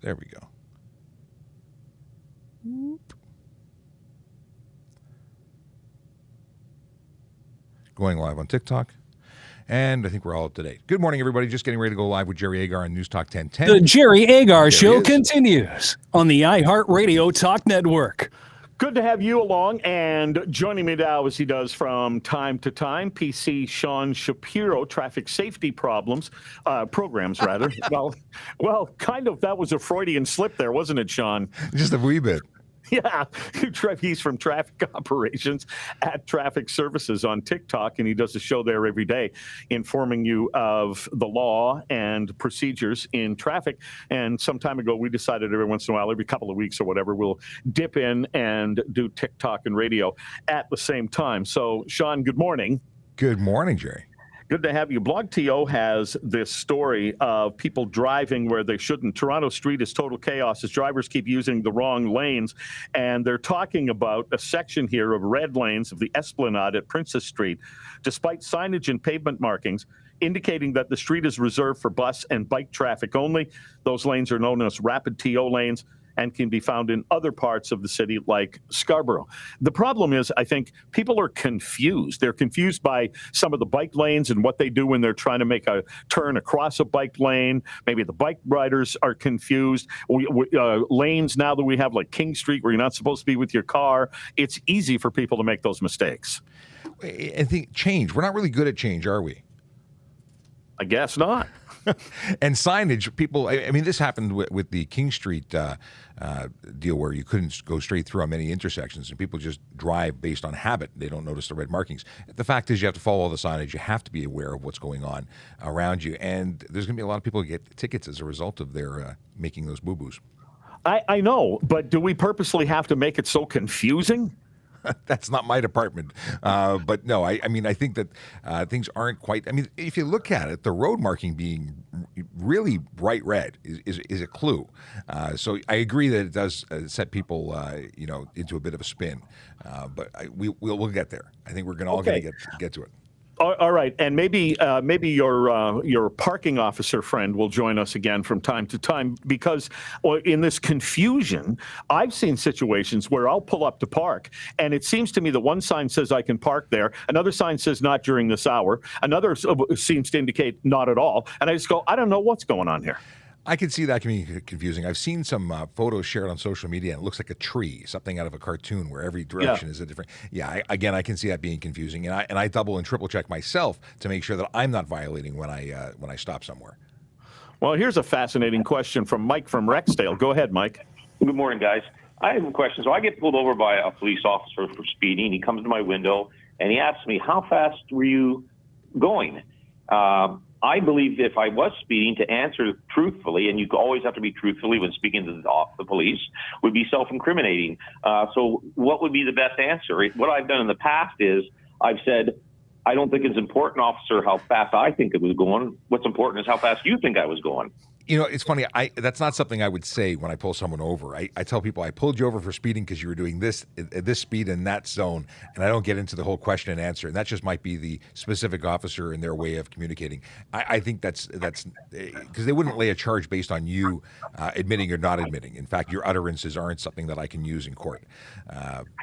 There we go. Whoop. Going live on TikTok. And I think we're all up to date. Good morning, everybody. Just getting ready to go live with Jerry Agar on News Talk 1010. The Jerry Agar Show continues on the iHeartRadio Talk Network. Good to have you along, and joining me now, as he does from time to time, PC Sean Shapiro, traffic safety programs, rather. well, kind of. That was a Freudian slip there, wasn't it, Sean? Just a wee bit. Yeah, he's from Traffic Operations at Traffic Services on TikTok, and he does a show there every day informing you of the law and procedures in traffic. And some time ago, we decided every once in a while, every couple of weeks or whatever, we'll dip in and do TikTok and radio at the same time. So, Sean, good morning. Good morning, Jerry. Good to have you. BlogTO has this story of people driving where they shouldn't. Toronto Street is total chaos as drivers keep using the wrong lanes. And they're talking about a section here of red lanes of the Esplanade at Princess Street, despite signage and pavement markings indicating that the street is reserved for bus and bike traffic only. Those lanes are known as rapid TO lanes and can be found in other parts of the city like Scarborough. The problem is, I think, people are confused. They're confused by some of the bike lanes and what they do when they're trying to make a turn across a bike lane. Maybe the bike riders are confused. Lanes now that we have like King Street where you're not supposed to be with your car, it's easy for people to make those mistakes. I think change. We're not really good at change, are we? I guess not. And signage, people, I mean, this happened with the King Street deal where you couldn't go straight through on many intersections and people just drive based on habit. They don't notice the red markings. The fact is you have to follow all the signage. You have to be aware of what's going on around you. And there's going to be a lot of people who get tickets as a result of their making those boo-boos. I know, but do we purposely have to make it so confusing? That's not my department. But no, I mean, I think that things aren't quite. I mean, if you look at it, the road marking being really bright red is a clue. So I agree that it does set people, into a bit of a spin. But we'll get there. I think we're all going to get to it. All right, and maybe your parking officer friend will join us again from time to time because in this confusion, I've seen situations where I'll pull up to park, and it seems to me that one sign says I can park there, another sign says not during this hour, another seems to indicate not at all, and I just go, I don't know what's going on here. I can see that can be confusing. I've seen some photos shared on social media, and it looks like a tree, something out of a cartoon where every direction is a different. Yeah, I can see that being confusing, and I double and triple check myself to make sure that I'm not violating when I stop somewhere. Well, here's a fascinating question from Mike from Rexdale. Go ahead, Mike. Good morning, guys. I have a question. So I get pulled over by a police officer for speeding. He comes to my window, and he asks me, how fast were you going? I believe if I was speeding, to answer truthfully, and you always have to be truthfully when speaking to the police, would be self-incriminating. So what would be the best answer? What I've done in the past is I've said, I don't think it's important, officer, how fast I think it was going. What's important is how fast you think I was going. You know, it's funny. That's not something I would say when I pull someone over. I tell people I pulled you over for speeding because you were doing this at this speed in that zone, and I don't get into the whole question and answer. And that just might be the specific officer and their way of communicating. I think that's because they wouldn't lay a charge based on you admitting or not admitting. In fact, your utterances aren't something that I can use in court.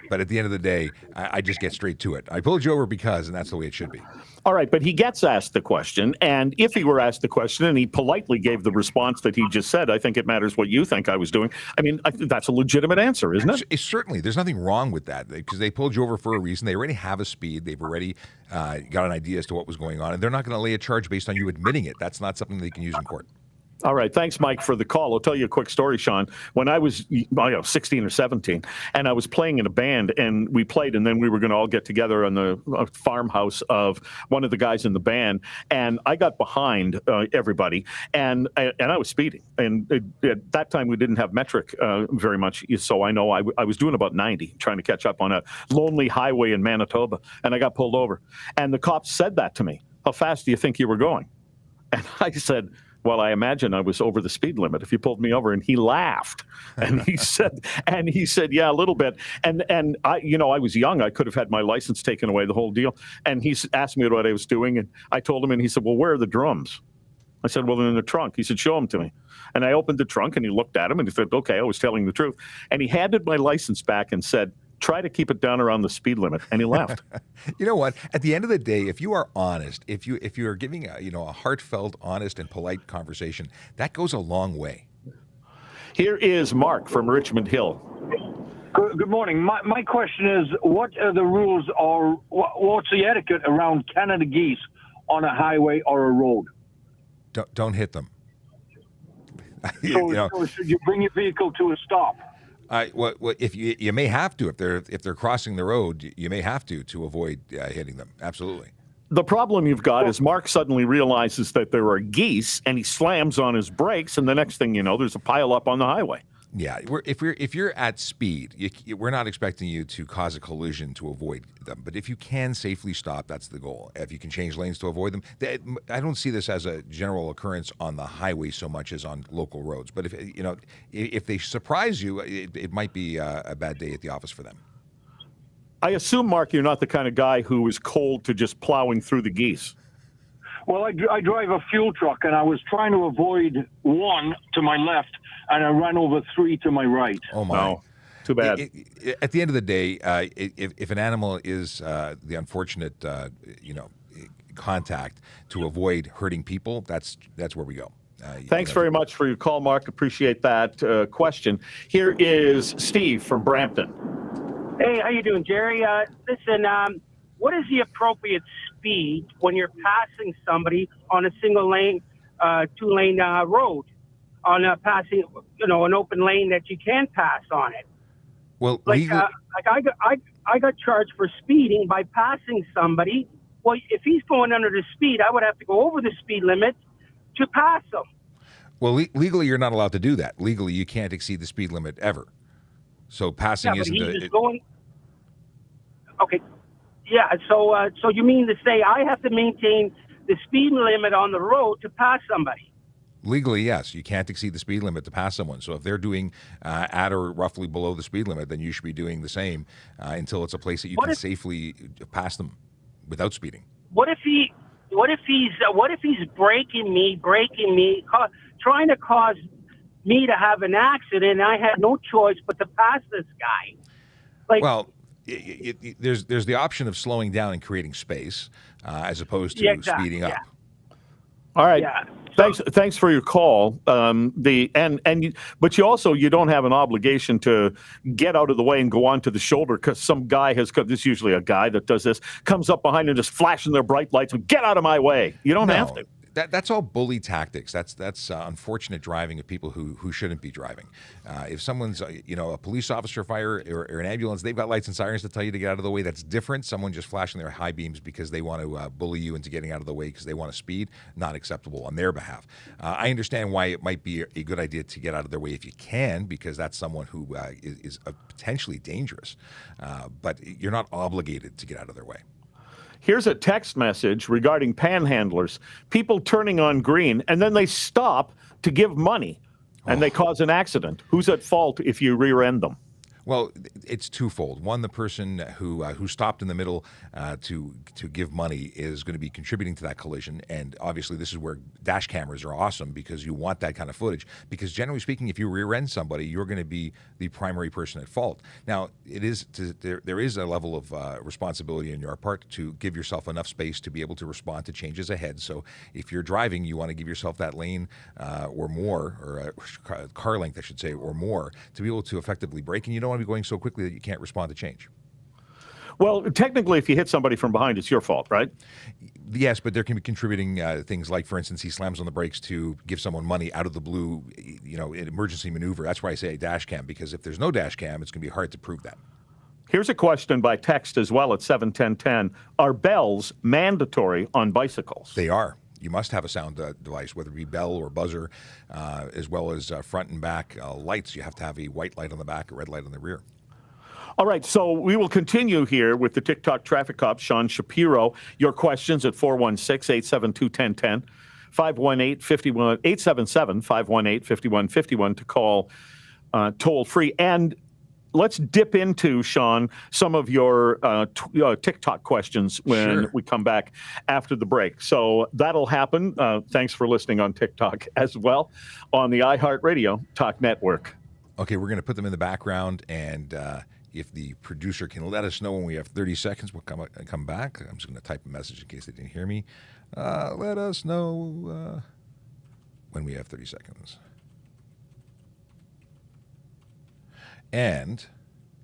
But at the end of the day, I just get straight to it. I pulled you over because, and that's the way it should be. All right, but he gets asked the question, and if he were asked the question and he politely gave the response that he just said, I think it matters what you think I was doing. I mean, that's a legitimate answer, isn't it? Certainly. There's nothing wrong with that because they pulled you over for a reason. They already have a speed. They've already got an idea as to what was going on, and they're not going to lay a charge based on you admitting it. That's not something they can use in court. All right. Thanks, Mike, for the call. I'll tell you a quick story, Sean. When I was 16 or 17, and I was playing in a band, and we played, and then we were going to all get together on the farmhouse of one of the guys in the band, and I got behind everybody, and I was speeding. And at that time, we didn't have metric very much, so I know I was doing about 90, trying to catch up on a lonely highway in Manitoba, and I got pulled over. And the cops said that to me. How fast do you think you were going? And I said, well, I imagine I was over the speed limit if you pulled me over. And he laughed, and he said, yeah, a little bit. And I was young. I could have had my license taken away, the whole deal. And he asked me what I was doing, and I told him, and he said, well, where are the drums? I said, well, they're in the trunk. He said, show them to me. And I opened the trunk, and he looked at them, and he said, okay, I was telling the truth. And he handed my license back and said, try to keep it down around the speed limit. And he left. You know what? At the end of the day, if you are honest, if you are giving a heartfelt, honest, and polite conversation, that goes a long way. Here is Mark from Richmond Hill. Good morning. My question is, what are the rules or what's the etiquette around Canada geese on a highway or a road? Don't hit them. So should you bring your vehicle to a stop? Well, if you may have to, if they're crossing the road, you may have to avoid hitting them. Absolutely. The problem you've got is Mark suddenly realizes that there are geese, and he slams on his brakes, and the next thing you know, there's a pile up on the highway. Yeah, if you're at speed, we're not expecting you to cause a collision to avoid them. But if you can safely stop, that's the goal. If you can change lanes to avoid them, I don't see this as a general occurrence on the highway so much as on local roads. But if they surprise you, it might be a bad day at the office for them. I assume, Mark, you're not the kind of guy who is cold to just plowing through the geese. Well, I drive a fuel truck, and I was trying to avoid one to my left, and I ran over three to my right. Oh, my. No. Too bad. At the end of the day, if an animal is the unfortunate, contact to avoid hurting people, that's where we go. Thanks very much for your call, Mark. Appreciate that question. Here is Steve from Brampton. Hey, how you doing, Jerry? Listen, what is the appropriate speed when you're passing somebody on a single lane, two-lane road, on passing, an open lane that you can pass on it? Well, I got charged for speeding by passing somebody. Well, if he's going under the speed, I would have to go over the speed limit to pass him. Well, legally, you're not allowed to do that. Legally, you can't exceed the speed limit ever. So passing isn't going. Okay. Yeah. So you mean to say I have to maintain the speed limit on the road to pass somebody? Legally, yes. You can't exceed the speed limit to pass someone. So if they're doing at or roughly below the speed limit, then you should be doing the same until it's a place that you can safely pass them without speeding. What if he's braking me, trying to cause me to have an accident? I had no choice but to pass this guy. There's the option of slowing down and creating space as opposed to speeding up. Yeah. All right. Yeah. Thanks for your call. But you don't have an obligation to get out of the way and go onto the shoulder because some guy this is usually a guy that does this, comes up behind and just flashing their bright lights and get out of my way. You don't have to. That's all bully tactics. That's unfortunate driving of people who shouldn't be driving. If someone's a police officer, fire, or an ambulance, they've got lights and sirens to tell you to get out of the way. That's different. Someone just flashing their high beams because they want to bully you into getting out of the way because they want to speed, not acceptable on their behalf. I understand why it might be a good idea to get out of their way if you can, because that's someone who is potentially dangerous. But you're not obligated to get out of their way. Here's a text message regarding panhandlers, people turning on green, and then they stop to give money, and they cause an accident. Who's at fault if you rear-end them? Well, it's twofold. One, the person who stopped in the middle to give money is going to be contributing to that collision, and obviously this is where dash cameras are awesome because you want that kind of footage. Because generally speaking, if you rear-end somebody, you're going to be the primary person at fault. Now, there is a level of responsibility on your part to give yourself enough space to be able to respond to changes ahead. So if you're driving, you want to give yourself that lane or more, or a car length, I should say, or more, to be able to effectively brake, and you don't want to be going so quickly that you can't respond to change. Well, technically, if you hit somebody from behind, it's your fault, right? Yes, but there can be contributing things like, for instance, he slams on the brakes to give someone money out of the blue, an emergency maneuver. That's why I say a dash cam, because if there's no dash cam, it's going to be hard to prove that. Here's a question by text as well at 71010. Are bells mandatory on bicycles? They are. You must have a sound device, whether it be bell or buzzer, as well as front and back lights. You have to have a white light on the back, a red light on the rear. All right, so we will continue here with the TikTok traffic cop, Sean Shapiro. Your questions at 416-872-1010, 877-518-5151 to call toll free. And let's dip into, Sean, some of your TikTok questions when we come back after the break. So that'll happen. Thanks for listening on TikTok as well on the iHeartRadio Talk Network. Okay, we're going to put them in the background, and if the producer can let us know when we have 30 seconds, we'll come back. I'm just going to type a message in case they didn't hear me. Let us know when we have 30 seconds. And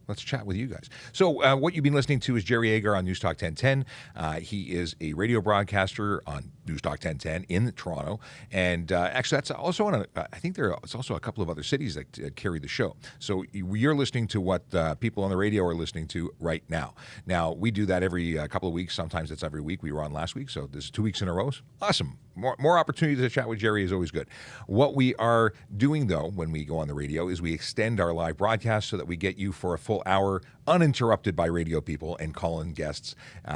let's chat with you guys. So what you've been listening to is Jerry Agar on News Talk 1010. He is a radio broadcaster on News Talk 1010 in Toronto. And actually, that's also on I think it's also a couple of other cities that carry the show. So you're listening to what people on the radio are listening to right now. Now, we do that every couple of weeks. Sometimes it's every week. We were on last week, so this is 2 weeks in a row. Awesome. More opportunities to chat with Jerry is always good. What we are doing, though, when we go on the radio is we extend our live broadcast so that we get you for a full hour uninterrupted by radio people and call-in guests.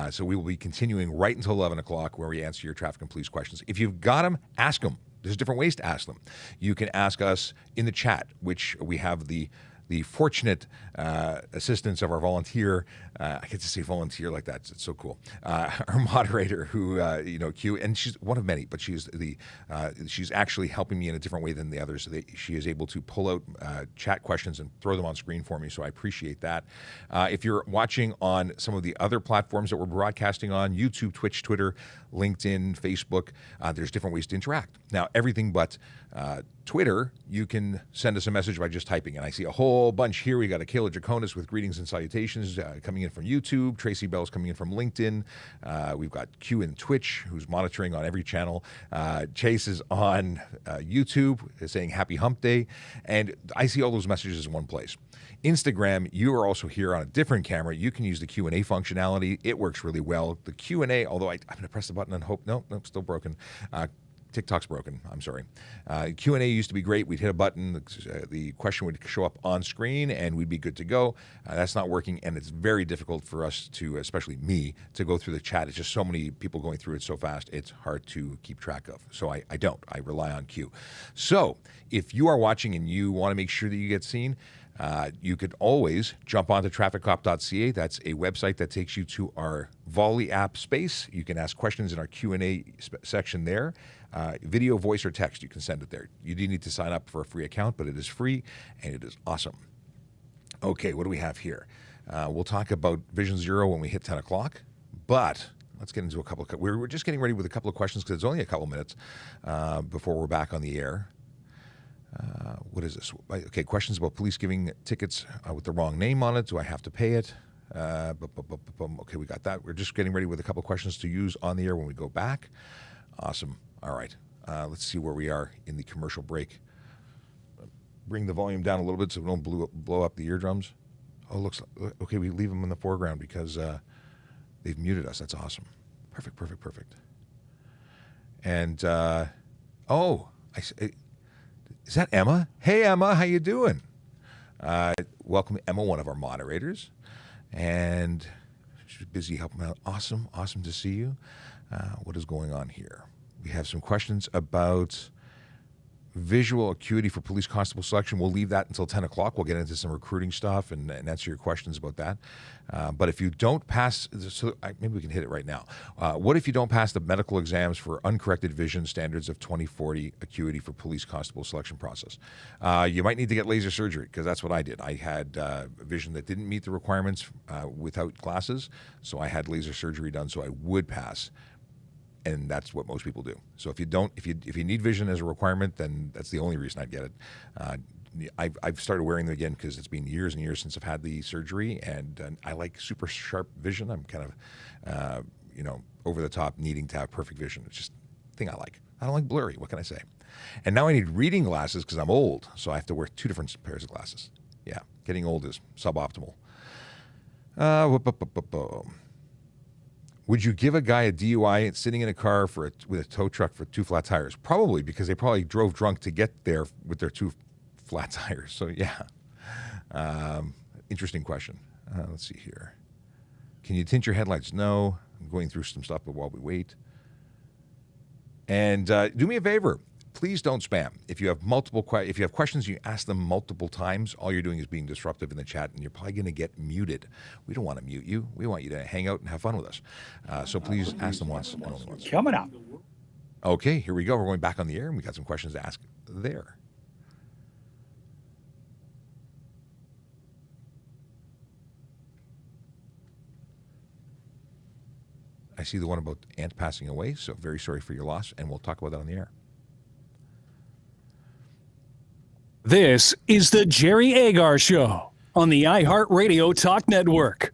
So we will be continuing right until 11 o'clock where we answer your traffic and police questions. If you've got them, ask them. There's different ways to ask them. You can ask us in the chat, which we have the fortunate assistance of our volunteer. I get to say volunteer like that. It's so cool. Our moderator, who Q, and she's one of many, but she's actually helping me in a different way than the others. She is able to pull out chat questions and throw them on screen for me. So I appreciate that. If you're watching on some of the other platforms that we're broadcasting on, YouTube, Twitch, Twitter, LinkedIn, Facebook, there's different ways to interact. Now, everything but Twitter, you can send us a message by just typing. And I see a whole bunch here. We got Akela Draconis with greetings and salutations coming in from YouTube. Tracy Bell's coming in from LinkedIn. We've got Q in Twitch, who's monitoring on every channel. Chase is on YouTube saying happy hump day. And I see all those messages in one place. Instagram, you are also here on a different camera. You can use the Q&A functionality. It works really well. The Q&A, although I'm going to press the button and hope, no, still broken. TikTok's broken. I'm sorry. Q&A used to be great. We'd hit a button, the question would show up on screen, and we'd be good to go. That's not working, and it's very difficult for us to, especially me, to go through the chat. It's just so many people going through it so fast, it's hard to keep track of. So I don't. I rely on Q. So if you are watching and you want to make sure that you get seen, you could always jump onto trafficcop.ca. That's a website that takes you to our Volley app space. You can ask questions in our Q&A section there. Video, voice, or text, you can send it there. You do need to sign up for a free account, but it is free, and it is awesome. Okay, what do we have here? We'll talk about Vision Zero when we hit 10 o'clock, but let's get into a couple of... We're just getting ready with a couple of questions because it's only a couple minutes before we're back on the air. What is this? Okay, questions about police giving tickets with the wrong name on it. Do I have to pay it? Okay, we got that. We're just getting ready with a couple of questions to use on the air when we go back. Awesome. All right. Let's see where we are in the commercial break. Bring the volume down a little bit so we don't blow up the eardrums. Oh, looks like, okay, we leave them in the foreground because they've muted us. That's awesome. Perfect. And, is that Emma? Hey, Emma, how you doing? Welcome, Emma, one of our moderators. And she's busy helping out. Awesome to see you. What is going on here? We have some questions about visual acuity for police constable selection. We'll leave that until 10 o'clock. We'll get into some recruiting stuff and answer your questions about that. But if you don't pass, maybe we can hit it right now. What if you don't pass the medical exams for uncorrected vision standards of 20/40 acuity for police constable selection process? You might need to get laser surgery because that's what I did. I had vision that didn't meet the requirements without glasses, so I had laser surgery done so I would pass. And that's what most people do. So if you need vision as a requirement, then that's the only reason I'd get it. I've started wearing them again because it's been years and years since I've had the surgery, and I like super sharp vision. I'm kind of, over the top, needing to have perfect vision. It's just a thing I like. I don't like blurry. What can I say? And now I need reading glasses because I'm old, so I have to wear 2 different pairs of glasses. Yeah, getting old is suboptimal. Would you give a guy a DUI sitting in a car with a tow truck for 2 flat tires? Probably, because they probably drove drunk to get there with their 2 flat tires. So, yeah. Interesting question. Let's see here. Can you tint your headlights? No. I'm going through some stuff, but while we wait. And do me a favor. please don't spam. If you have if you have questions, you ask them multiple times. All you're doing is being disruptive in the chat, and you're probably going to get muted. We don't want to mute you. We want you to hang out and have fun with us. So please ask them once and only once. Coming up. Okay, here we go. We're going back on the air, and we got some questions to ask there. I see the one about Aunt passing away, so very sorry for your loss, and we'll talk about that on the air. This is the Jerry Agar Show on the iHeartRadio Talk Network.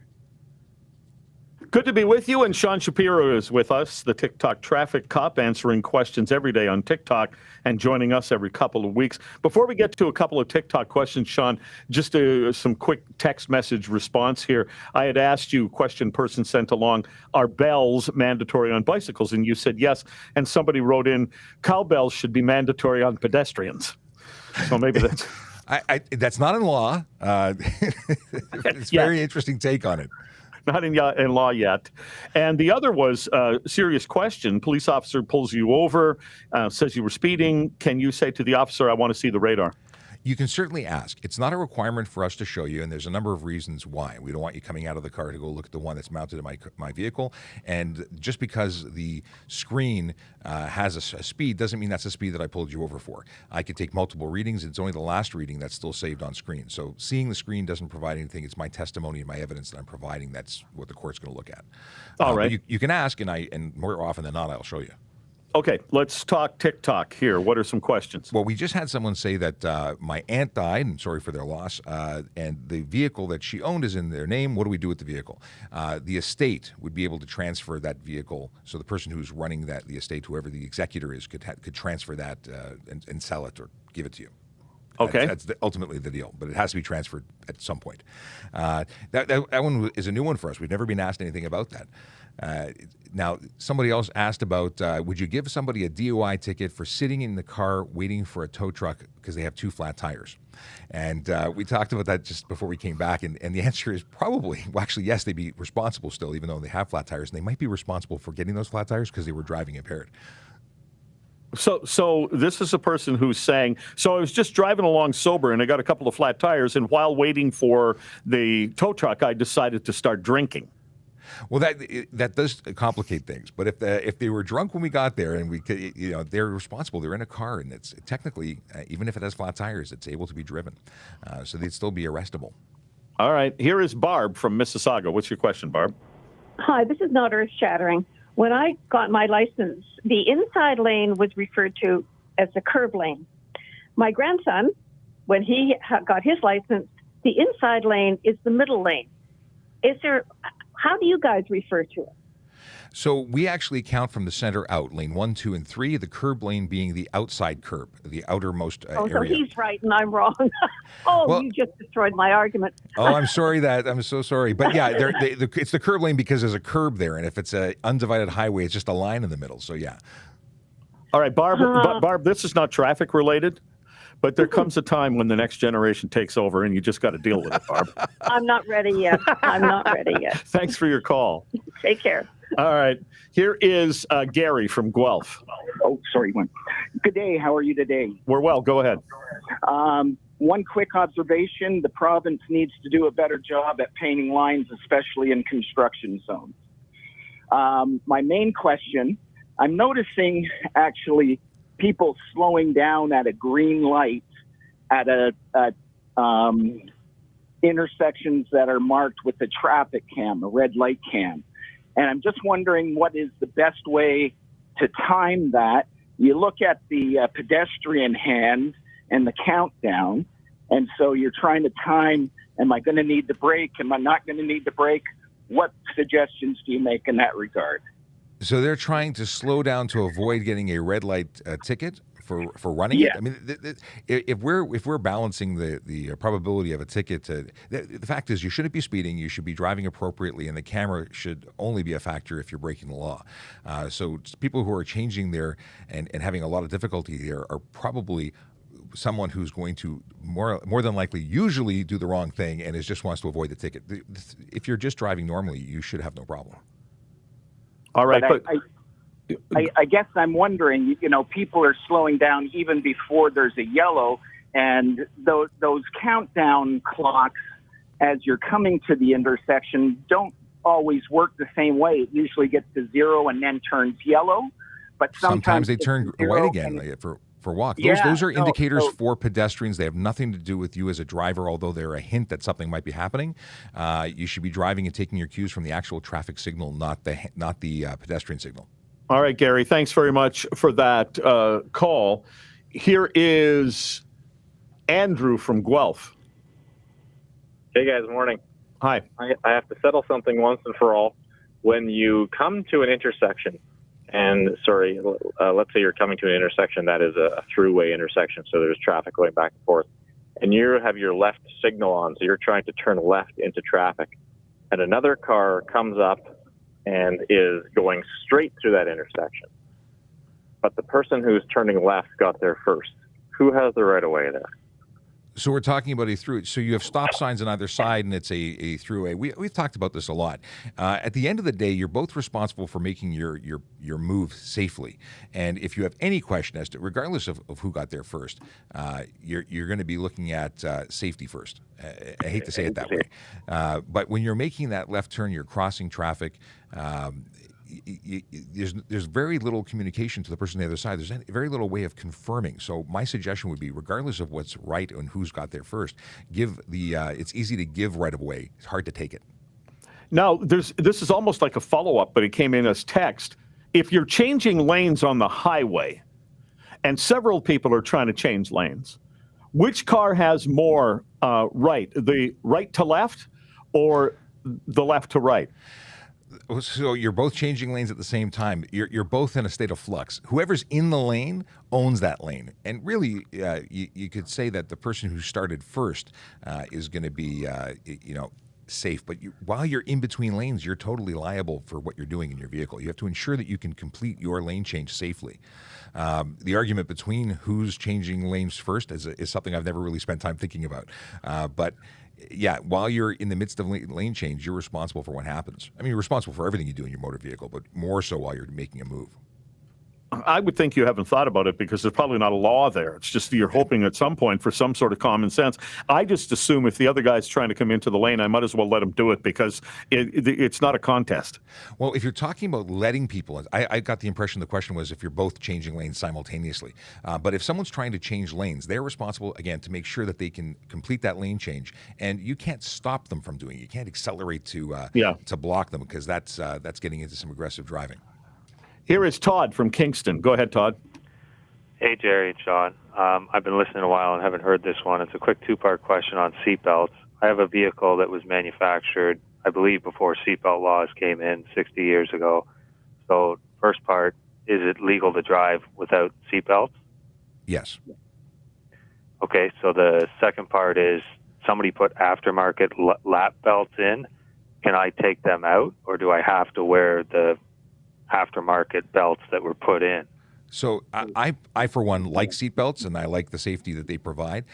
Good to be with you, and Sean Shapiro is with us, the TikTok traffic cop, answering questions every day on TikTok and joining us every couple of weeks. Before we get to a couple of TikTok questions, Sean, just some quick text message response here. I had asked you, question person sent along, are bells mandatory on bicycles? And you said yes, and somebody wrote in, cowbells should be mandatory on pedestrians. So maybe that's... that's not in law. It's a very interesting take on it. Not in law yet. And the other was a serious question. Police officer pulls you over, says you were speeding. Can you say to the officer, I want to see the radar? You can certainly ask. It's not a requirement for us to show you, and there's a number of reasons why. We don't want you coming out of the car to go look at the one that's mounted in my vehicle. And just because the screen has a speed doesn't mean that's the speed that I pulled you over for. I could take multiple readings. It's only the last reading that's still saved on screen. So seeing the screen doesn't provide anything. It's my testimony and my evidence that I'm providing. That's what the court's going to look at. All right. You can ask, and more often than not, I'll show you. Okay, let's talk TikTok here. What are some questions? Well, we just had someone say that my aunt died, and sorry for their loss, and the vehicle that she owned is in their name. What do we do with the vehicle? The estate would be able to transfer that vehicle, so the person who's running the estate, whoever the executor is, could transfer that and sell it or give it to you. Okay. That's ultimately the deal, but it has to be transferred at some point. That one is a new one for us. We've never been asked anything about that. Now, somebody else asked about, would you give somebody a DUI ticket for sitting in the car waiting for a tow truck because they have two flat tires? And we talked about that just before we came back, and the answer is probably, well, actually, yes, they'd be responsible still, even though they have flat tires, and they might be responsible for getting those flat tires because they were driving impaired. So this is a person who's saying, so I was just driving along sober and I got a couple of flat tires, and while waiting for the tow truck, I decided to start drinking. Well, that does complicate things. But if they were drunk when we got there, and they're responsible. They're in a car, and it's technically, even if it has flat tires, it's able to be driven, so they'd still be arrestable. All right. Here is Barb from Mississauga. What's your question, Barb? Hi. This is not earth-shattering. When I got my license, the inside lane was referred to as the curb lane. My grandson, when he got his license, the inside lane is the middle lane. How do you guys refer to it? So we actually count from the center out, lane 1, 2, and 3, the curb lane being the outside curb, the outermost area. So he's right and I'm wrong. Well, you just destroyed my argument. I'm sorry I'm so sorry. But yeah, it's the curb lane because there's a curb there, and if it's an undivided highway, it's just a line in the middle, so yeah. All right, Barb, Barb, this is not traffic related, but there comes a time when the next generation takes over, and you just got to deal with it, Barb. I'm not ready yet. Thanks for your call. Take care. All right. Here is Gary from Guelph. Oh, sorry. Good day. How are you today? We're well. Go ahead. One quick observation. The province needs to do a better job at painting lines, especially in construction zones. My main question, I'm noticing actually people slowing down at a green light at intersections that are marked with a traffic cam, a red light cam. And I'm just wondering what is the best way to time that. You look at the pedestrian hand and the countdown, and so you're trying to time, am I going to need the brake? Am I not going to need the brake? What suggestions do you make in that regard? So they're trying to slow down to avoid getting a red light ticket for running it. I mean, if we're balancing the probability of a ticket, the fact is you shouldn't be speeding. You should be driving appropriately, and the camera should only be a factor if you're breaking the law. So people who are changing there and having a lot of difficulty there are probably someone who's going to more than likely usually do the wrong thing and just wants to avoid the ticket. If you're just driving normally, you should have no problem. All right, I guess I'm wondering, people are slowing down even before there's a yellow, and those countdown clocks as you're coming to the intersection don't always work the same way. It usually gets to 0 and then turns yellow, but sometimes they turn white again for walk. Those are indicators for pedestrians. They have nothing to do with you as a driver, although they're a hint that something might be happening. You should be driving and taking your cues from the actual traffic signal, not the pedestrian signal. All right, Gary, thanks very much for that call. Here is Andrew from Guelph. Hey, guys, morning. Hi. I have to settle something once and for all. When you come to an intersection, let's say you're coming to an intersection that is a throughway intersection, so there's traffic going back and forth, and you have your left signal on, so you're trying to turn left into traffic, and another car comes up and is going straight through that intersection. But the person who's turning left got there first. Who has the right of way there? So we're talking about a throughway. So you have stop signs on either side, and it's a throughway. We've talked about this a lot. At the end of the day, you're both responsible for making your move safely. And if you have any question as to, regardless of who got there first, you're going to be looking at safety first. I hate to say it that way, but when you're making that left turn, you're crossing traffic. There's very little communication to the person on the other side. There's very little way of confirming. So my suggestion would be, regardless of what's right and who's got there first, it's easy to give right of way. It's hard to take it. Now, this is almost like a follow-up, but it came in as text. If you're changing lanes on the highway, and several people are trying to change lanes, which car has more right? The right to left or the left to right? So you're both changing lanes at the same time. You're both in a state of flux. Whoever's in the lane owns that lane. And really, you could say that the person who started first is going to be, safe. But while you're in between lanes, you're totally liable for what you're doing in your vehicle. You have to ensure that you can complete your lane change safely. The argument between who's changing lanes first is something I've never really spent time thinking about. But yeah, while you're in the midst of lane change, you're responsible for what happens. I mean, you're responsible for everything you do in your motor vehicle, but more so while you're making a move. I would think you haven't thought about it because there's probably not a law there. It's just you're hoping at some point for some sort of common sense. I just assume if the other guy's trying to come into the lane, I might as well let him do it because it's not a contest. Well, if you're talking about letting people in, I got the impression the question was if you're both changing lanes simultaneously. But if someone's trying to change lanes, they're responsible, again, to make sure that they can complete that lane change. And you can't stop them from doing it. You can't accelerate to block them because that's getting into some aggressive driving. Here is Todd from Kingston. Go ahead, Todd. Hey, Jerry and Sean. I've been listening a while and haven't heard this one. It's a quick two-part question on seatbelts. I have a vehicle that was manufactured, I believe, before seatbelt laws came in 60 years ago. So first part, is it legal to drive without seatbelts? Yes. Okay, so the second part is somebody put aftermarket lap belts in. Can I take them out, or do I have to wear the aftermarket belts that were put in? So I for one, like seatbelts, and I like the safety that they provide.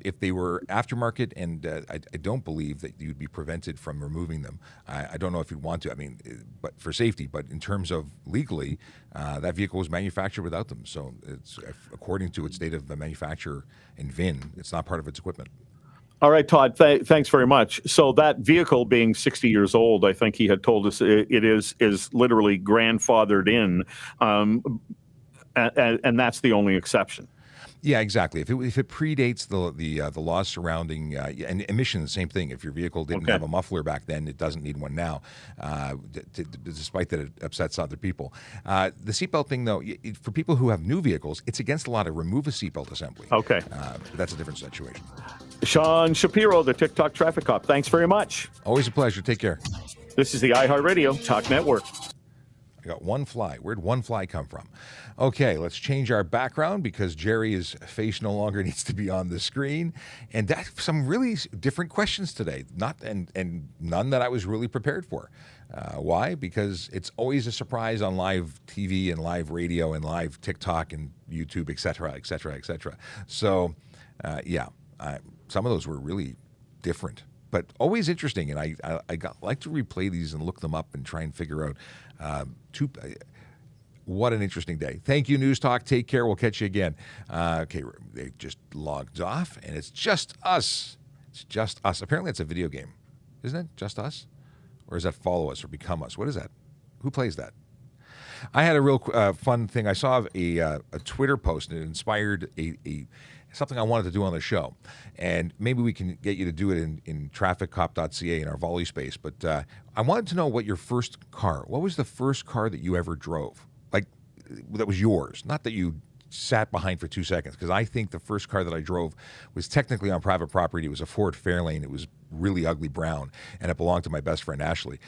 If they were aftermarket, and I don't believe that you'd be prevented from removing them. I don't know if you'd want to. I mean, but for safety. But in terms of legally, that vehicle was manufactured without them. So it's according to its date of manufacture and VIN, it's not part of its equipment. All right, Todd, thanks very much. So that vehicle being 60 years old, I think he had told us it is literally grandfathered in, and that's the only exception. Yeah, exactly. If it predates the laws surrounding and emissions, same thing. If your vehicle didn't have a muffler back then, it doesn't need one now, despite that it upsets other people. The seatbelt thing, though, for people who have new vehicles, it's against the law to remove a seatbelt assembly. Okay. That's a different situation. Sean Shapiro, the TikTok traffic cop. Thanks very much. Always a pleasure. Take care. This is the iHeartRadio Talk Network. I got one fly. Where'd one fly come from? Okay, let's change our background because Jerry's face no longer needs to be on the screen. And that's some really different questions today. And none that I was really prepared for. Why? Because it's always a surprise on live TV and live radio and live TikTok and YouTube, et cetera, et cetera, et cetera. So, some of those were really different, but always interesting. And I like to replay these and look them up and try and figure out What an interesting day. Thank you, News Talk. Take care. We'll catch you again. Okay, they just logged off, and it's just us. It's just us. Apparently, it's a video game. Isn't it? Just us? Or is that Follow Us or Become Us? What is that? Who plays that? I had a real fun thing. I saw a Twitter post, and it inspired something I wanted to do on the show. And maybe we can get you to do it in trafficcop.ca in our volley space. But I wanted to know what your first car, what was the first car that you ever drove? Like, that was yours. Not that you sat behind for 2 seconds, because I think the first car that I drove was technically on private property. It was a Ford Fairlane. It was really ugly brown, and it belonged to my best friend, Ashley.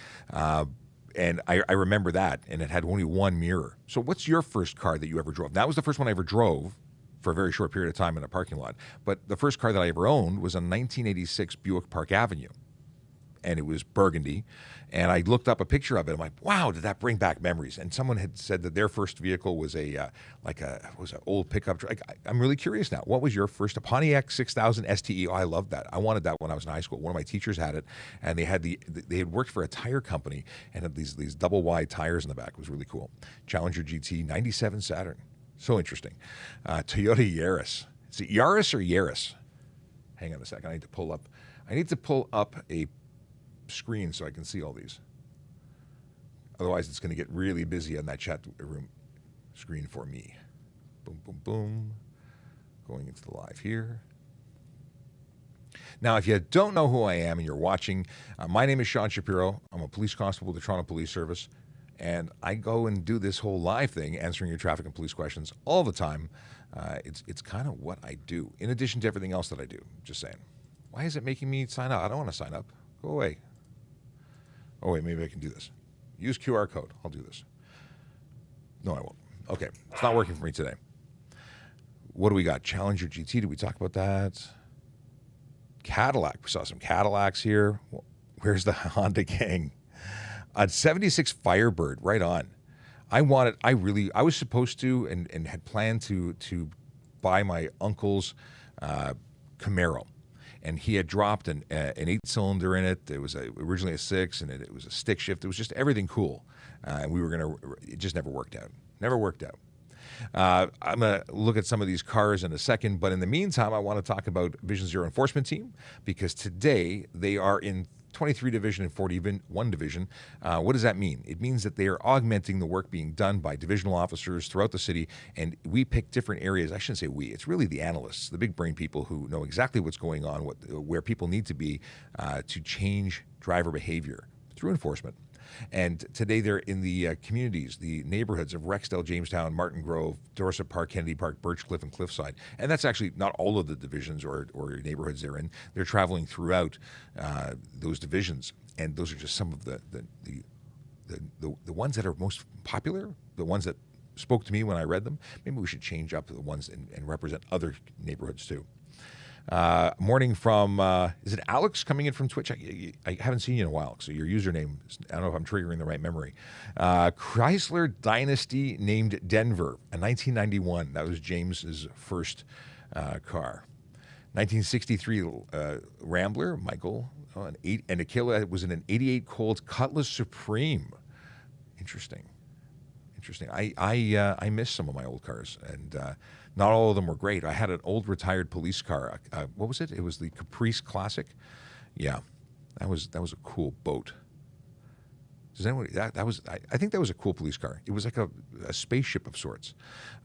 And I remember that, and it had only one mirror. So what's your first car that you ever drove? That was the first one I ever drove for a very short period of time in a parking lot. But the first car that I ever owned was a 1986 Buick Park Avenue, and it was burgundy. And I looked up a picture of it. I'm like, wow, did that bring back memories? And someone had said that their first vehicle was an old pickup truck. I'm really curious now. What was your first? A Pontiac 6000 STE. Oh, I loved that. I wanted that when I was in high school. One of my teachers had it, and they had worked for a tire company and had these double wide tires in the back. It was really cool. Challenger GT 97 Saturn. So interesting. Toyota Yaris. Is it Yaris or Yaris? Hang on a second. I need to pull up a screen so I can see all these. Otherwise, it's going to get really busy on that chat room screen for me. Boom, boom, boom. Going into the live here. Now, if you don't know who I am and you're watching, my name is Sean Shapiro. I'm a police constable with the Toronto Police Service. And I go and do this whole live thing, answering your traffic and police questions all the time. It's kind of what I do, in addition to everything else that I do. Just saying. Why is it making me sign up? I don't want to sign up. Go away. Oh, wait, maybe I can do this. Use QR code. I'll do this. No, I won't. Okay, it's not working for me today. What do we got? Challenger GT, did we talk about that? Cadillac. We saw some Cadillacs here. Where's the Honda gang? A 76 Firebird, right on. I was supposed to and had planned to buy my uncle's Camaro. And he had dropped an 8-cylinder in it. It was originally a 6, and it was a stick shift. It was just everything cool. And it just never worked out. Never worked out. I'm going to look at some of these cars in a second, but in the meantime, I want to talk about Vision Zero Enforcement Team, because today they are in 23 Division and 41 Division. What does that mean? It means that they are augmenting the work being done by divisional officers throughout the city, and we pick different areas. I shouldn't say we. It's really the analysts, the big brain people who know exactly what's going on, where people need to be to change driver behavior through enforcement. And today they're in the communities, the neighborhoods of Rexdale, Jamestown, Martin Grove, Dorset Park, Kennedy Park, Birchcliff, and Cliffside. And that's actually not all of the divisions or neighborhoods they're in. They're traveling throughout those divisions. And those are just some of the ones that are most popular, the ones that spoke to me when I read them. Maybe we should change up the ones and represent other neighborhoods too. Morning from, is it Alex coming in from Twitch? I haven't seen you in a while, so your username, I don't know if I'm triggering the right memory. Chrysler Dynasty named Denver, a 1991. That was James's first car. 1963 Rambler, Michael, and Akila was in an 88 Colt Cutlass Supreme. Interesting. I miss some of my old cars, and not all of them were great. I had an old retired police car. What was it? It was the Caprice Classic. Yeah, that was a cool boat. Does anyone? I think that was a cool police car. It was like a spaceship of sorts.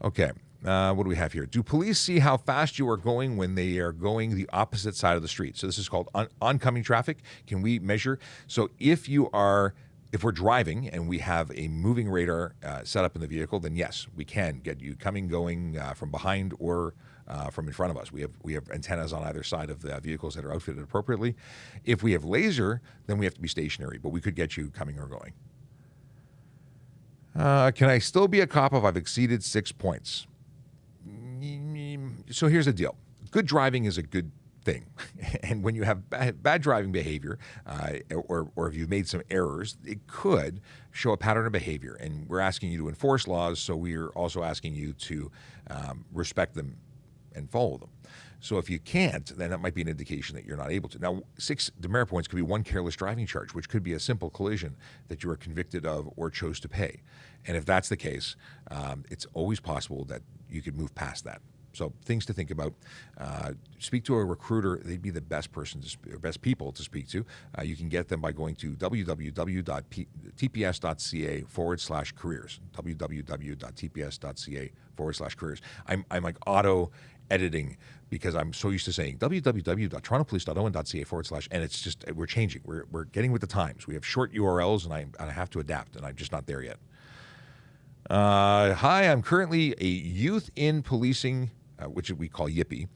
Okay, what do we have here? Do police see how fast you are going when they are going the opposite side of the street? So this is called oncoming traffic. Can we measure? So if we're driving and we have a moving radar set up in the vehicle, then yes, we can get you coming, going from behind or from in front of us. We have antennas on either side of the vehicles that are outfitted appropriately. If we have laser, then we have to be stationary, but we could get you coming or going. Can I still be a cop if I've exceeded 6 points? So here's the deal. Good driving is a good thing. And when you have bad driving behavior, or if you've made some errors, it could show a pattern of behavior. And we're asking you to enforce laws, so we're also asking you to respect them and follow them. So if you can't, then that might be an indication that you're not able to. Now, 6 demerit points could be 1 careless driving charge, which could be a simple collision that you are convicted of or chose to pay. And if that's the case, it's always possible that you could move past that. So things to think about. Speak to a recruiter. They'd be the best person or best people to speak to. You can get them by going to www.tps.ca/careers. www.tps.ca/careers. I'm like auto editing because I'm so used to saying www.torontopolice.on.ca/ and it's just, we're changing. We're getting with the times. We have short URLs and I have to adapt, and I'm just not there yet. Hi, I'm currently a youth in policing, which we call Yippee,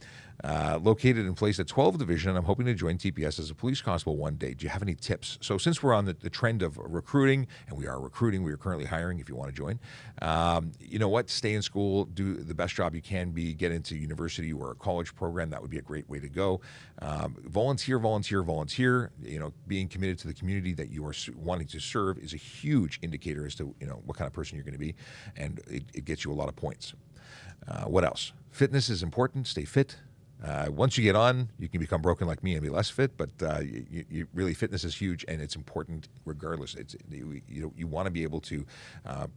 located and placed at 12th Division. I'm hoping to join TPS as a police constable one day. Do you have any tips? So since we're on the trend of recruiting, and we are recruiting, we are currently hiring if you want to join, you know what? Stay in school, do the best job you can be, get into university or a college program. That would be a great way to go. Volunteer. You know, being committed to the community that you are wanting to serve is a huge indicator as to, you know, what kind of person you're going to be, and it gets you a lot of points. What else? Fitness is important. Stay fit. Once you get on, you can become broken like me and be less fit, but you really, fitness is huge, and it's important regardless. You want to be able to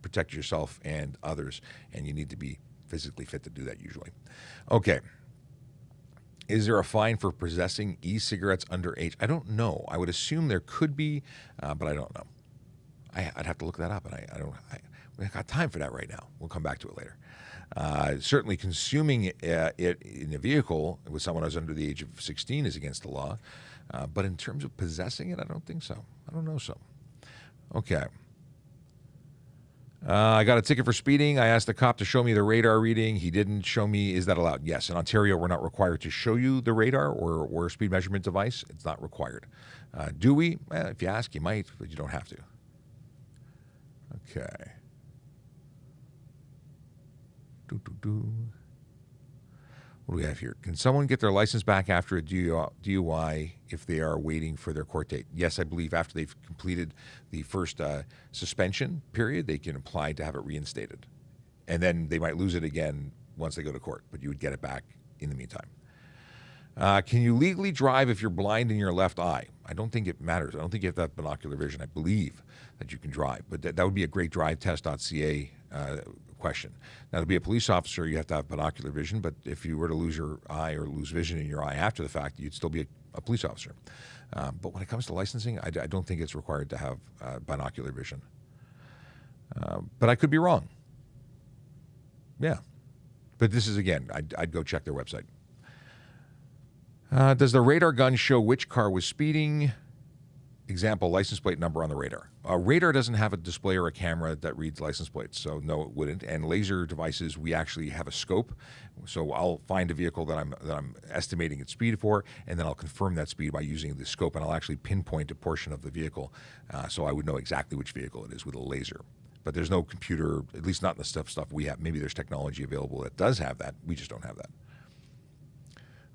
protect yourself and others, and you need to be physically fit to do that usually. Okay. Is there a fine for possessing e-cigarettes underage? I don't know. I would assume there could be, but I don't know. I'd have to look that up, and I don't got time for that right now. We'll come back to it later. Certainly consuming it in a vehicle with someone who's under the age of 16 is against the law. But in terms of possessing it, I don't think so. I don't know so. Okay. I got a ticket for speeding. I asked the cop to show me the radar reading. He didn't show me. Is that allowed? Yes. In Ontario, we're not required to show you the radar or speed measurement device. It's not required. Do we? If you ask, you might, but you don't have to. Okay. What do we have here? Can someone get their license back after a DUI if they are waiting for their court date? Yes, I believe after they've completed the first suspension period, they can apply to have it reinstated. And then they might lose it again once they go to court, but you would get it back in the meantime. Can you legally drive if you're blind in your left eye? I don't think it matters. I don't think you have to have binocular vision. I believe that you can drive, but that would be a great drivetest.ca question. Now, to be a police officer, you have to have binocular vision, but if you were to lose your eye or lose vision in your eye after the fact, you'd still be a police officer. But when it comes to licensing, I don't think it's required to have binocular vision. But I could be wrong. Yeah. But this is, again, I'd go check their website. Does the radar gun show which car was speeding? Example, license plate number on the radar. Radar doesn't have a display or a camera that reads license plates, so no, it wouldn't. And laser devices, we actually have a scope. So I'll find a vehicle that I'm estimating its speed for, and then I'll confirm that speed by using the scope, and I'll actually pinpoint a portion of the vehicle, so I would know exactly which vehicle it is with a laser. But there's no computer, at least not in the stuff we have. Maybe there's technology available that does have that. We just don't have that.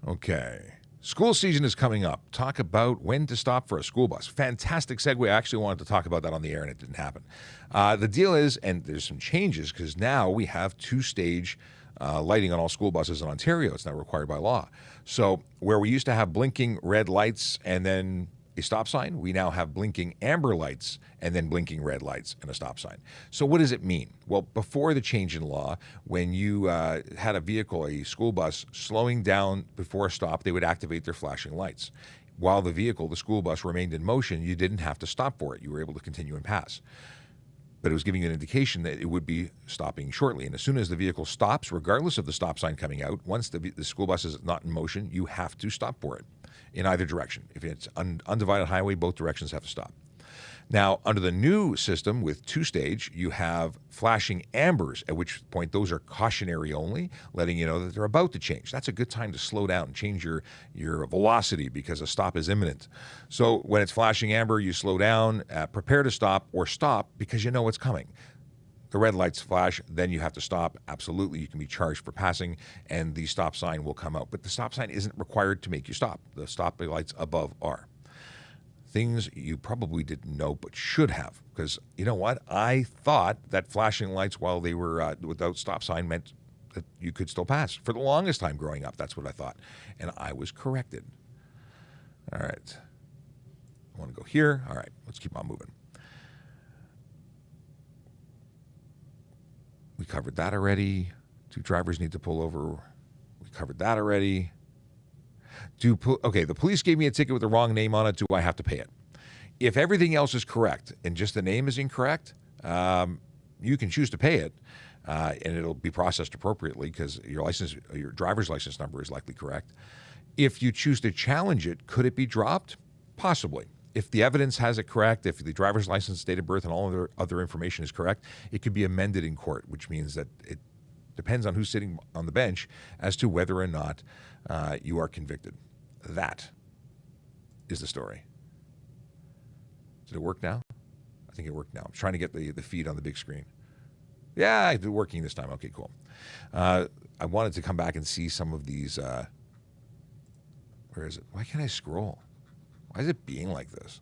Okay. School season is coming up. Talk about when to stop for a school bus. Fantastic segue. I actually wanted to talk about that on the air, and it didn't happen. The deal is, and there's some changes, because now we have two-stage lighting on all school buses in Ontario. It's not required by law. So where we used to have blinking red lights and then a stop sign, we now have blinking amber lights and then blinking red lights and a stop sign. So what does it mean? Well, before the change in law, when you had a vehicle, a school bus, slowing down before a stop, they would activate their flashing lights. While the vehicle, the school bus, remained in motion, you didn't have to stop for it. You were able to continue and pass. But it was giving you an indication that it would be stopping shortly. And as soon as the vehicle stops, regardless of the stop sign coming out, once the school bus is not in motion, you have to stop for it in either direction. If it's undivided highway, both directions have to stop. Now, under the new system with two-stage, you have flashing ambers, at which point those are cautionary only, letting you know that they're about to change. That's a good time to slow down and change your velocity because a stop is imminent. So when it's flashing amber, you slow down, prepare to stop, or stop because you know what's coming. The red lights flash, then you have to stop. Absolutely, you can be charged for passing, and the stop sign will come out. But the stop sign isn't required to make you stop. The stop lights above are. Things you probably didn't know but should have, because you know what? I thought that flashing lights while they were without stop sign meant that you could still pass. For the longest time growing up, that's what I thought. And I was corrected. All right. I want to go here. All right, let's keep on moving. We covered that already. Do drivers need to pull over? We covered that already. Okay, the police gave me a ticket with the wrong name on it. Do I have to pay it? If everything else is correct and just the name is incorrect, you can choose to pay it, and it'll be processed appropriately because your driver's license number is likely correct. If you choose to challenge it, could it be dropped? Possibly. If the evidence has it correct, if the driver's license, date of birth, and all other information is correct, it could be amended in court, which means that it depends on who's sitting on the bench as to whether or not you are convicted. That is the story. Did it work now? I think it worked now. I'm trying to get the feed on the big screen. Yeah, it's working this time. Okay, cool. I wanted to come back and see some of these. Where is it? Why can't I scroll? Why is it being like this?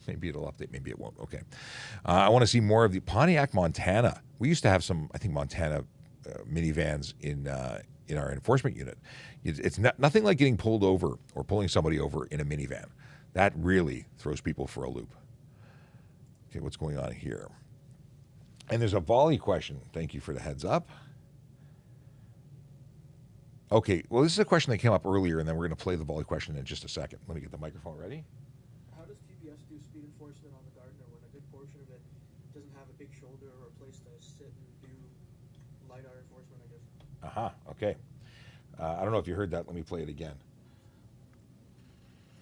Maybe it'll update. Maybe it won't. Okay. I want to see more of the Pontiac, Montana. We used to have some, I think, Montana minivans in our enforcement unit. It's nothing like getting pulled over or pulling somebody over in a minivan. That really throws people for a loop. Okay, what's going on here? And there's a volley question. Thank you for the heads up. Okay, well, this is a question that came up earlier, and then we're going to play the volley question in just a second. Let me get the microphone ready. How does TPS do speed enforcement on the Gardner when a good portion of it doesn't have a big shoulder or a place to sit and do LiDAR enforcement, I guess? Okay. I don't know if you heard that. Let me play it again.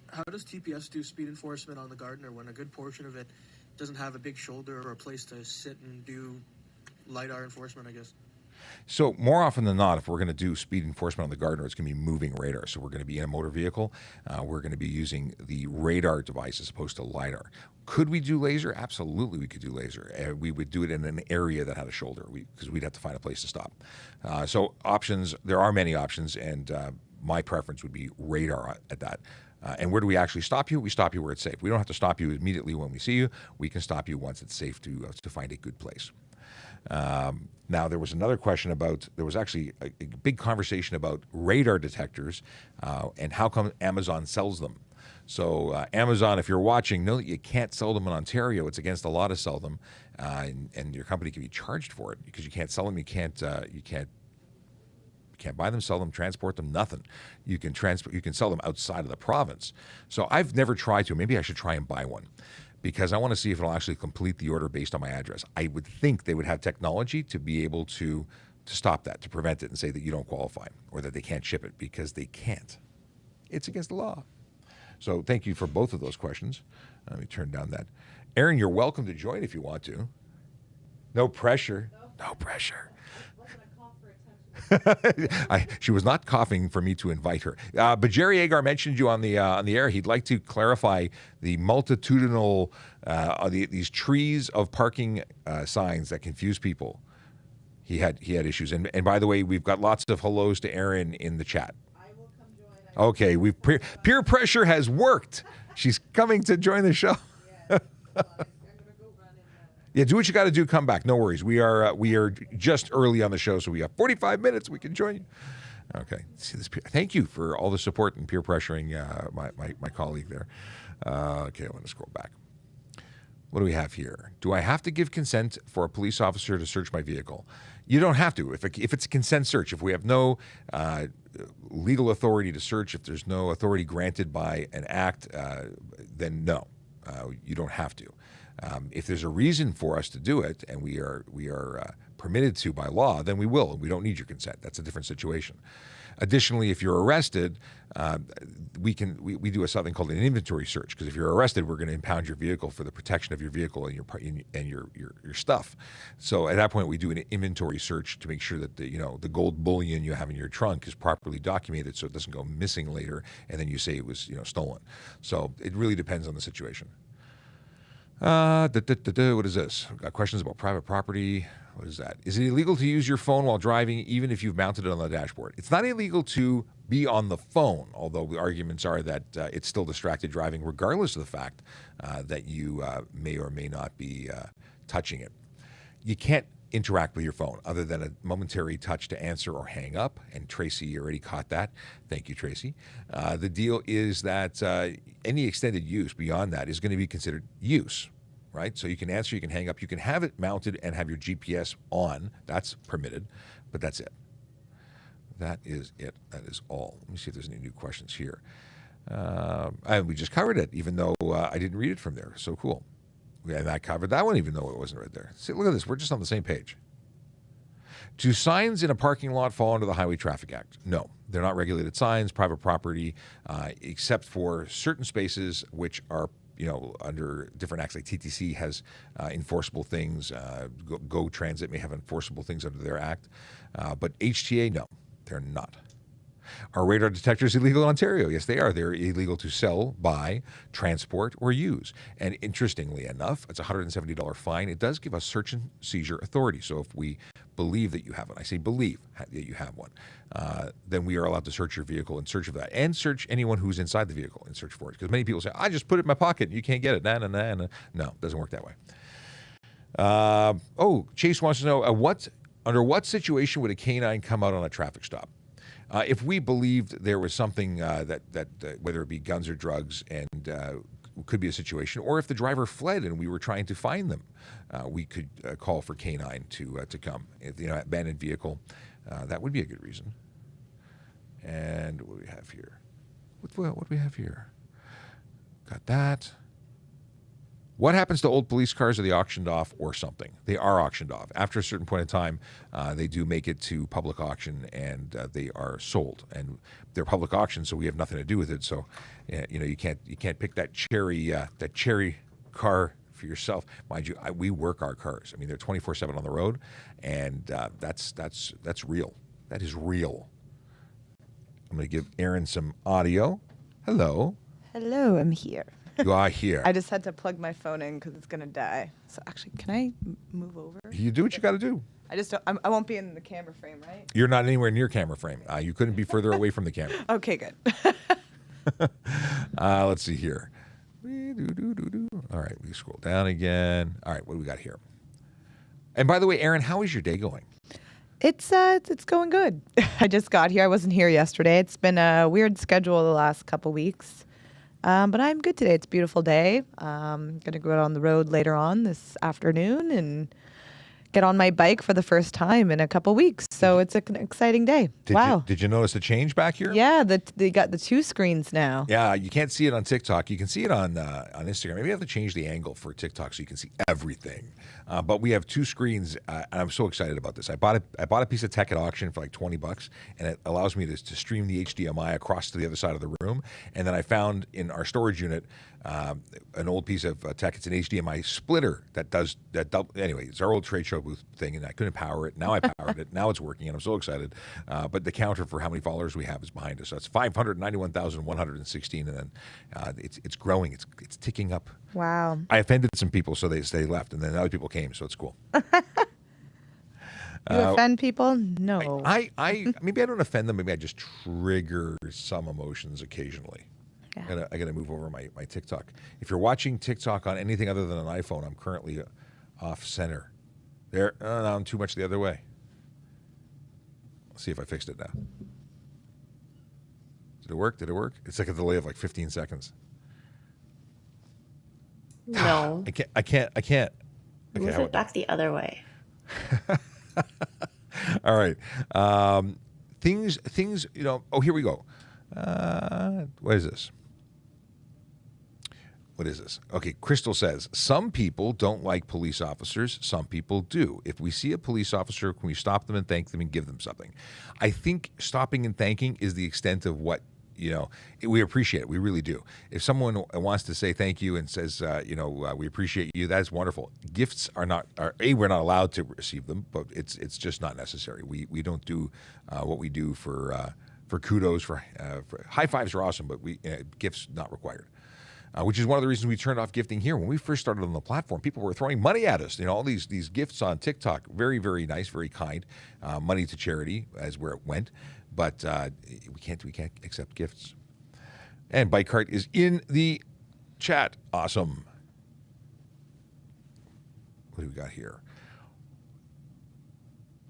How does TPS do speed enforcement on the Gardner when a good portion of it doesn't have a big shoulder or a place to sit and do LiDAR enforcement, I guess? So more often than not, if we're going to do speed enforcement on the Gardner, it's going to be moving radar. So we're going to be in a motor vehicle. We're going to be using the radar device as opposed to LiDAR. Could we do laser? Absolutely, we could do laser. We would do it in an area that had a shoulder because we'd have to find a place to stop. So options, there are many options, and my preference would be radar at that. And where do we actually stop you? We stop you where it's safe. We don't have to stop you immediately when we see you. We can stop you once it's safe to find a good place. Now, there was another question there was actually a big conversation about radar detectors and how come Amazon sells them. So Amazon, if you're watching, know that you can't sell them in Ontario. It's against the law to sell them, and your company can be charged for it because you can't sell them. You can't buy them, sell them, transport them, nothing. You can sell them outside of the province. So I've never tried to. Maybe I should try and buy one, because I want to see if it'll actually complete the order based on my address. I would think they would have technology to be able to stop that, to prevent it and say that you don't qualify or that they can't ship it, because they can't. It's against the law. So thank you for both of those questions. Let me turn down that. Aaron, you're welcome to join if you want to. No pressure. No pressure. She was not coughing for me to invite her. But Jerry Agar mentioned you on the air. He'd like to clarify the multitudinal these trees of parking signs that confuse people. He had issues. And by the way, we've got lots of hellos to Aaron in the chat. I will come join. Okay, peer pressure has worked. She's coming to join the show. Yeah, do what you got to do. Come back. No worries. We are just early on the show, so we have 45 minutes. We can join you. Okay. See this. Thank you for all the support and peer pressuring my colleague there. Okay, I want to scroll back. What do we have here? Do I have to give consent for a police officer to search my vehicle? You don't have to. If it's a consent search, if we have no legal authority to search, if there's no authority granted by an act, then no, you don't have to. If there's a reason for us to do it, and we are permitted to by law, then we will. We don't need your consent. That's a different situation. Additionally, if you're arrested, we do something called an inventory search, because if you're arrested, we're going to impound your vehicle for the protection of your vehicle and your stuff. So at that point, we do an inventory search to make sure that the gold bullion you have in your trunk is properly documented, so it doesn't go missing later, and then you say it was stolen. So it really depends on the situation. What is this? We've got questions about private property. What is that? Is it illegal to use your phone while driving, even if you've mounted it on the dashboard? It's not illegal to be on the phone, although the arguments are that it's still distracted driving, regardless of the fact that you may or may not be touching it. You can't interact with your phone other than a momentary touch to answer or hang up. And Tracy already caught that. Thank you, Tracy. The deal is that any extended use beyond that is going to be considered use, right? So you can answer, you can hang up, you can have it mounted and have your GPS on. That's permitted, but that's it. That is it. That is all. Let me see if there's any new questions here. And we just covered it, even though I didn't read it from there. So cool. And I covered that one, even though it wasn't right there. See, look at this. We're just on the same page. Do signs in a parking lot fall under the Highway Traffic Act? No. They're not regulated signs, private property, except for certain spaces which are, under different acts. Like TTC has enforceable things. Go Transit may have enforceable things under their act. But HTA, no, they're not. Are radar detectors illegal in Ontario? Yes, they are. They're illegal to sell, buy, transport, or use. And interestingly enough, it's a $170 fine. It does give us search and seizure authority. So if we believe that you have one, I say believe that you have one, then we are allowed to search your vehicle in search of that, and search anyone who's inside the vehicle in search for it. Because many people say, I just put it in my pocket and you can't get it. No, it doesn't work that way. Chase wants to know, under what situation would a canine come out on a traffic stop? If we believed there was something that whether it be guns or drugs, and could be a situation, or if the driver fled and we were trying to find them, we could call for canine to come. Abandoned vehicle, that would be a good reason. And what do we have here? What do we have here? Got that. What happens to old police cars? Are they auctioned off or something? They are auctioned off. After a certain point in time, they do make it to public auction, and they are sold. And they're public auction, so we have nothing to do with it. So, you can't pick that cherry car for yourself. Mind you, we work our cars. I mean, they're 24/7 on the road, and that's real. That is real. I'm going to give Aaron some audio. Hello. Hello, I'm here. You are here. I just had to plug my phone in because it's going to die. So actually, can I move over? You do what you got to do. I won't be in the camera frame, right? You're not anywhere near camera frame. You couldn't be further away from the camera. Okay, good. Let's see here. All right, we scroll down again. All right, what do we got here? And by the way, Aaron, how is your day going? It's going good. I just got here. I wasn't here yesterday. It's been a weird schedule the last couple weeks. But I'm good today. It's a beautiful day. I'm going to go out on the road later on this afternoon and get on my bike for the first time in a couple weeks. So it's an exciting day. Wow. Did you notice the change back here? Yeah, they got the two screens now. Yeah, you can't see it on TikTok. You can see it on Instagram. Maybe you have to change the angle for TikTok so you can see everything. But we have two screens, and I'm so excited about this. I bought a piece of tech at auction for like $20, and it allows me to stream the HDMI across to the other side of the room. And then I found in our storage unit an old piece of tech. It's an HDMI splitter that does that. Anyway, it's our old trade show booth thing, and I couldn't power it. Now I powered it. Now it's working, and I'm so excited. But the counter for how many followers we have is behind us. So it's 591,116, and then it's growing. It's ticking up. Wow. I offended some people, so they left, and then other people came, so it's cool. You offend people? No. I maybe I don't offend them. Maybe I just trigger some emotions occasionally. Yeah. I gotta move over my TikTok. If you're watching TikTok on anything other than an iPhone, I'm currently off center. There, no, I'm too much the other way. Let's see if I fixed it now. Did it work? It's like a delay of like 15 seconds. No. I can't. Okay, move it back the other way. All right. Things. Oh, here we go. What is this? Okay, Crystal says, some people don't like police officers. Some people do. If we see a police officer, can we stop them and thank them and give them something? I think stopping and thanking is the extent of what, we appreciate it. We really do. If someone wants to say thank you and says, we appreciate you, that's wonderful. Gifts we're not allowed to receive them, but it's just not necessary. We don't do what we do for kudos, for high fives are awesome, but gifts not required. Which is one of the reasons we turned off gifting here. When we first started on the platform, people were throwing money at us. All these gifts on TikTok, very, very nice, very kind. Money to charity as where it went, but we can't accept gifts. And Bike Cart is in the chat. Awesome. What do we got here?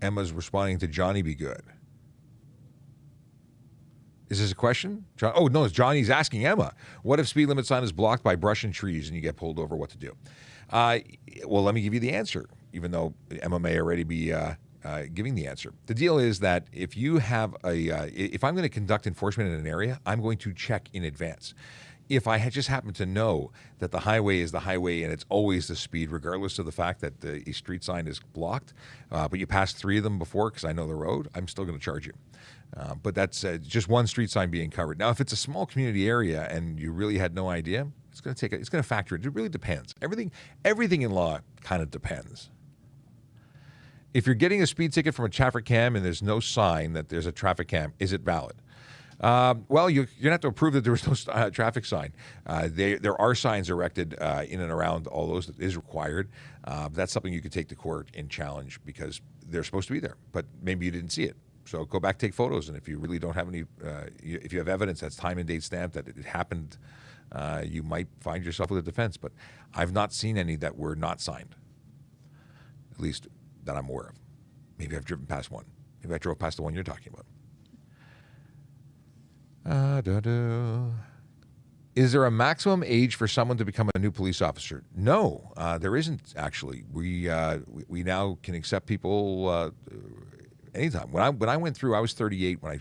Emma's responding to Johnny Be Good. Is this a question? John, oh, no, it's Johnny's asking Emma. What if speed limit sign is blocked by brush and trees and you get pulled over? What to do? Well, let me give you the answer, even though Emma may already be giving the answer. The deal is that if you have if I'm going to conduct enforcement in an area, I'm going to check in advance. If I had just happened to know that the highway is the highway and it's always the speed, regardless of the fact that the street sign is blocked, but you passed 3 of them before because I know the road, I'm still going to charge you. But that's just one street sign being covered. Now, if it's a small community area and you really had no idea, it's going to factor it. It really depends. Everything in law kind of depends. If you're getting a speed ticket from a traffic cam and there's no sign that there's a traffic cam, is it valid? Well, you're going to have to prove that there was no traffic sign. There are signs erected in and around all those that is required. That's something you could take to court and challenge because they're supposed to be there, but maybe you didn't see it. So go back, take photos, and if you really don't have any, if you have evidence that's time and date stamped that it happened, you might find yourself with a defense. But I've not seen any that were not signed, at least that I'm aware of. Maybe I've driven past one. Maybe I drove past the one you're talking about. Is there a maximum age for someone to become a new police officer? No, there isn't actually. We now can accept people anytime. When I went through, I was 38 when I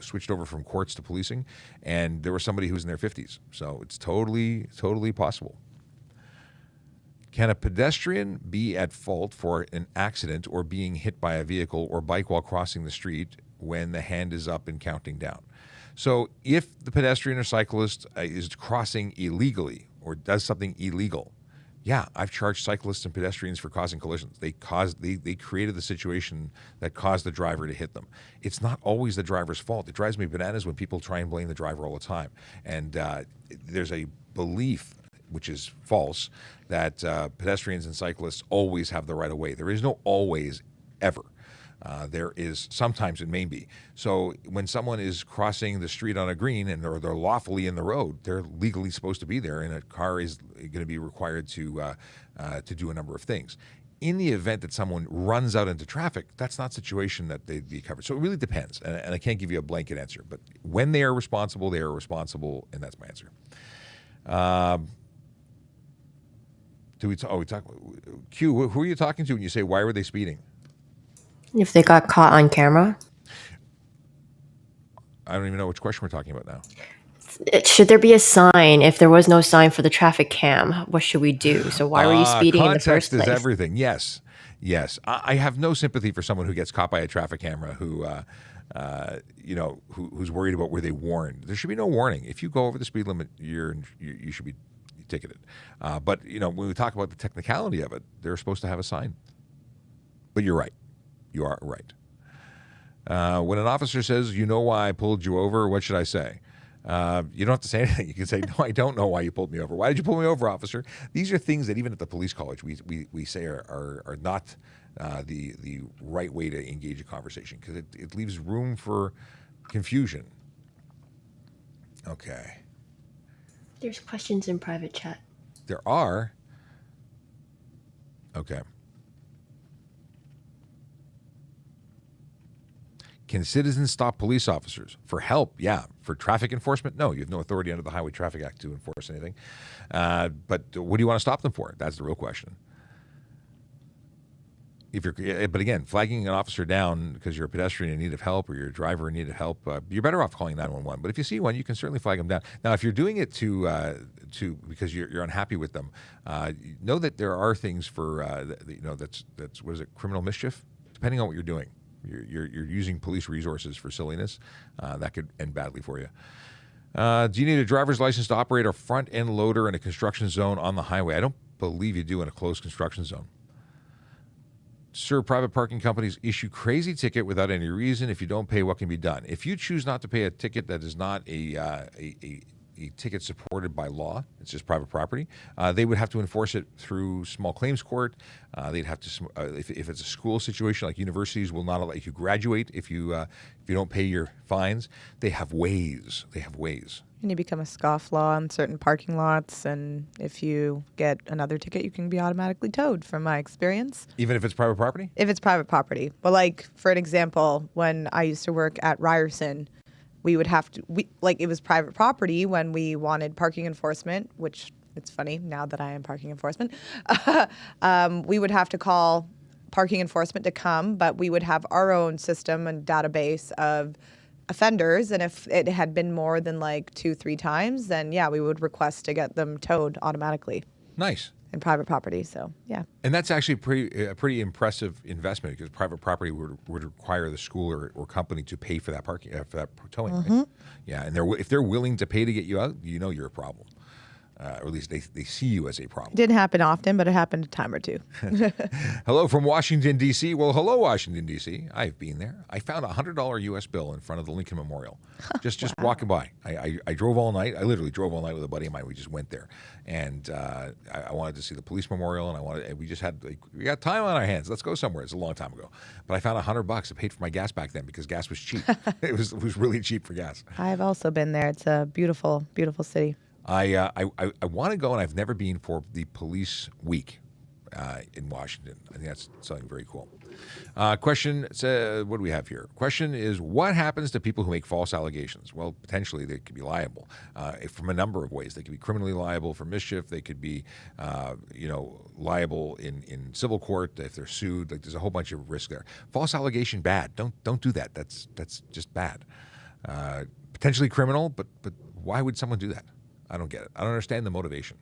switched over from courts to policing, and there was somebody who was in their 50s. So it's totally possible. Can a pedestrian be at fault for an accident or being hit by a vehicle or bike while crossing the street when the hand is up and counting down? So if the pedestrian or cyclist is crossing illegally or does something illegal, yeah, I've charged cyclists and pedestrians for causing collisions. They created the situation that caused the driver to hit them. It's not always the driver's fault. It drives me bananas when people try and blame the driver all the time. And there's a belief, which is false, that pedestrians and cyclists always have the right of way. There is no always, ever. There is sometimes it may be. So when someone is crossing the street on a green and they're lawfully in the road, they're legally supposed to be there, and a car is going to be required to do a number of things. In the event that someone runs out into traffic, that's not a situation that they'd be covered. So it really depends, and I can't give you a blanket answer. But when they are responsible, and that's my answer. We talk. Q, who are you talking to when you say why were they speeding? If they got caught on camera? I don't even know which question we're talking about now. Should there be a sign? If there was no sign for the traffic cam, what should we do? So why were you speeding in the first place? Context is everything. Yes. I have no sympathy for someone who gets caught by a traffic camera who's worried about were they warned. There should be no warning. If you go over the speed limit, you should be ticketed. But when we talk about the technicality of it, they're supposed to have a sign. But you're right. You are right. When an officer says, "You know why I pulled you over," what should I say? You don't have to say anything. You can say, "No, I don't know why you pulled me over. Why did you pull me over, officer?" These are things that even at the police college we say are not the right way to engage a conversation because it leaves room for confusion. Okay. There's questions in private chat. There are. Okay. Can citizens stop police officers? For help, yeah. For traffic enforcement, no. You have no authority under the Highway Traffic Act to enforce anything. But what do you want to stop them for? That's the real question. But again, flagging an officer down because you're a pedestrian in need of help or you're a driver in need of help, you're better off calling 911. But if you see one, you can certainly flag them down. Now, if you're doing it to because you're unhappy with them, know that there are things for that's what is it, criminal mischief, depending on what you're doing. You're using police resources for silliness. That could end badly for you. Do you need a driver's license to operate a front end loader in a construction zone on the highway? I don't believe you do in a closed construction zone. Sir, private parking companies issue crazy ticket without any reason. If you don't pay, what can be done? If you choose not to pay a ticket that is not a a ticket supported by law. It's just private property. They would have to enforce it through small claims court. They'd have to, if it's a school situation, like universities will not let you graduate if you don't pay your fines. They have ways. And you become a scofflaw on certain parking lots, and if you get another ticket, you can be automatically towed, from my experience. Even if it's private property? If it's private property. But like, for an example, when I used to work at Ryerson, we would have to, it was private property when we wanted parking enforcement, which it's funny now that I am parking enforcement. We would have to call parking enforcement to come, but we would have our own system and database of offenders, and if it had been more than like 2-3 times, then yeah, we would request to get them towed automatically. Nice. In private property, so yeah. And that's actually a pretty impressive investment, because private property would require the school or company to pay for that parking, for that towing. Right? Yeah, and if they're willing to pay to get you out, you know you're a problem. Or at least they see you as a problem. Didn't happen often, but it happened a time or two. Hello from Washington, D.C. Well, hello, Washington, D.C. I've been there. I found a $100 U.S. bill in front of the Lincoln Memorial. Just walking by. I drove all night. I literally drove all night with a buddy of mine. We just went there. And I wanted to see the police memorial, and we just had, we got time on our hands. Let's go somewhere. It's a long time ago. But I found $100. I paid for my gas back then because gas was cheap. It was really cheap for gas. I've also been there. It's a beautiful, beautiful city. I want to go, and I've never been for the police week in Washington. I think that's something very cool. Question, what do we have here? Question is, what happens to people who make false allegations? Well, potentially they could be liable from a number of ways. They could be criminally liable for mischief. They could be, liable in civil court if they're sued. Like, there's a whole bunch of risk there. False allegation, bad. Don't do that. That's just bad. Potentially criminal, but why would someone do that? I don't get it. I don't understand the motivation.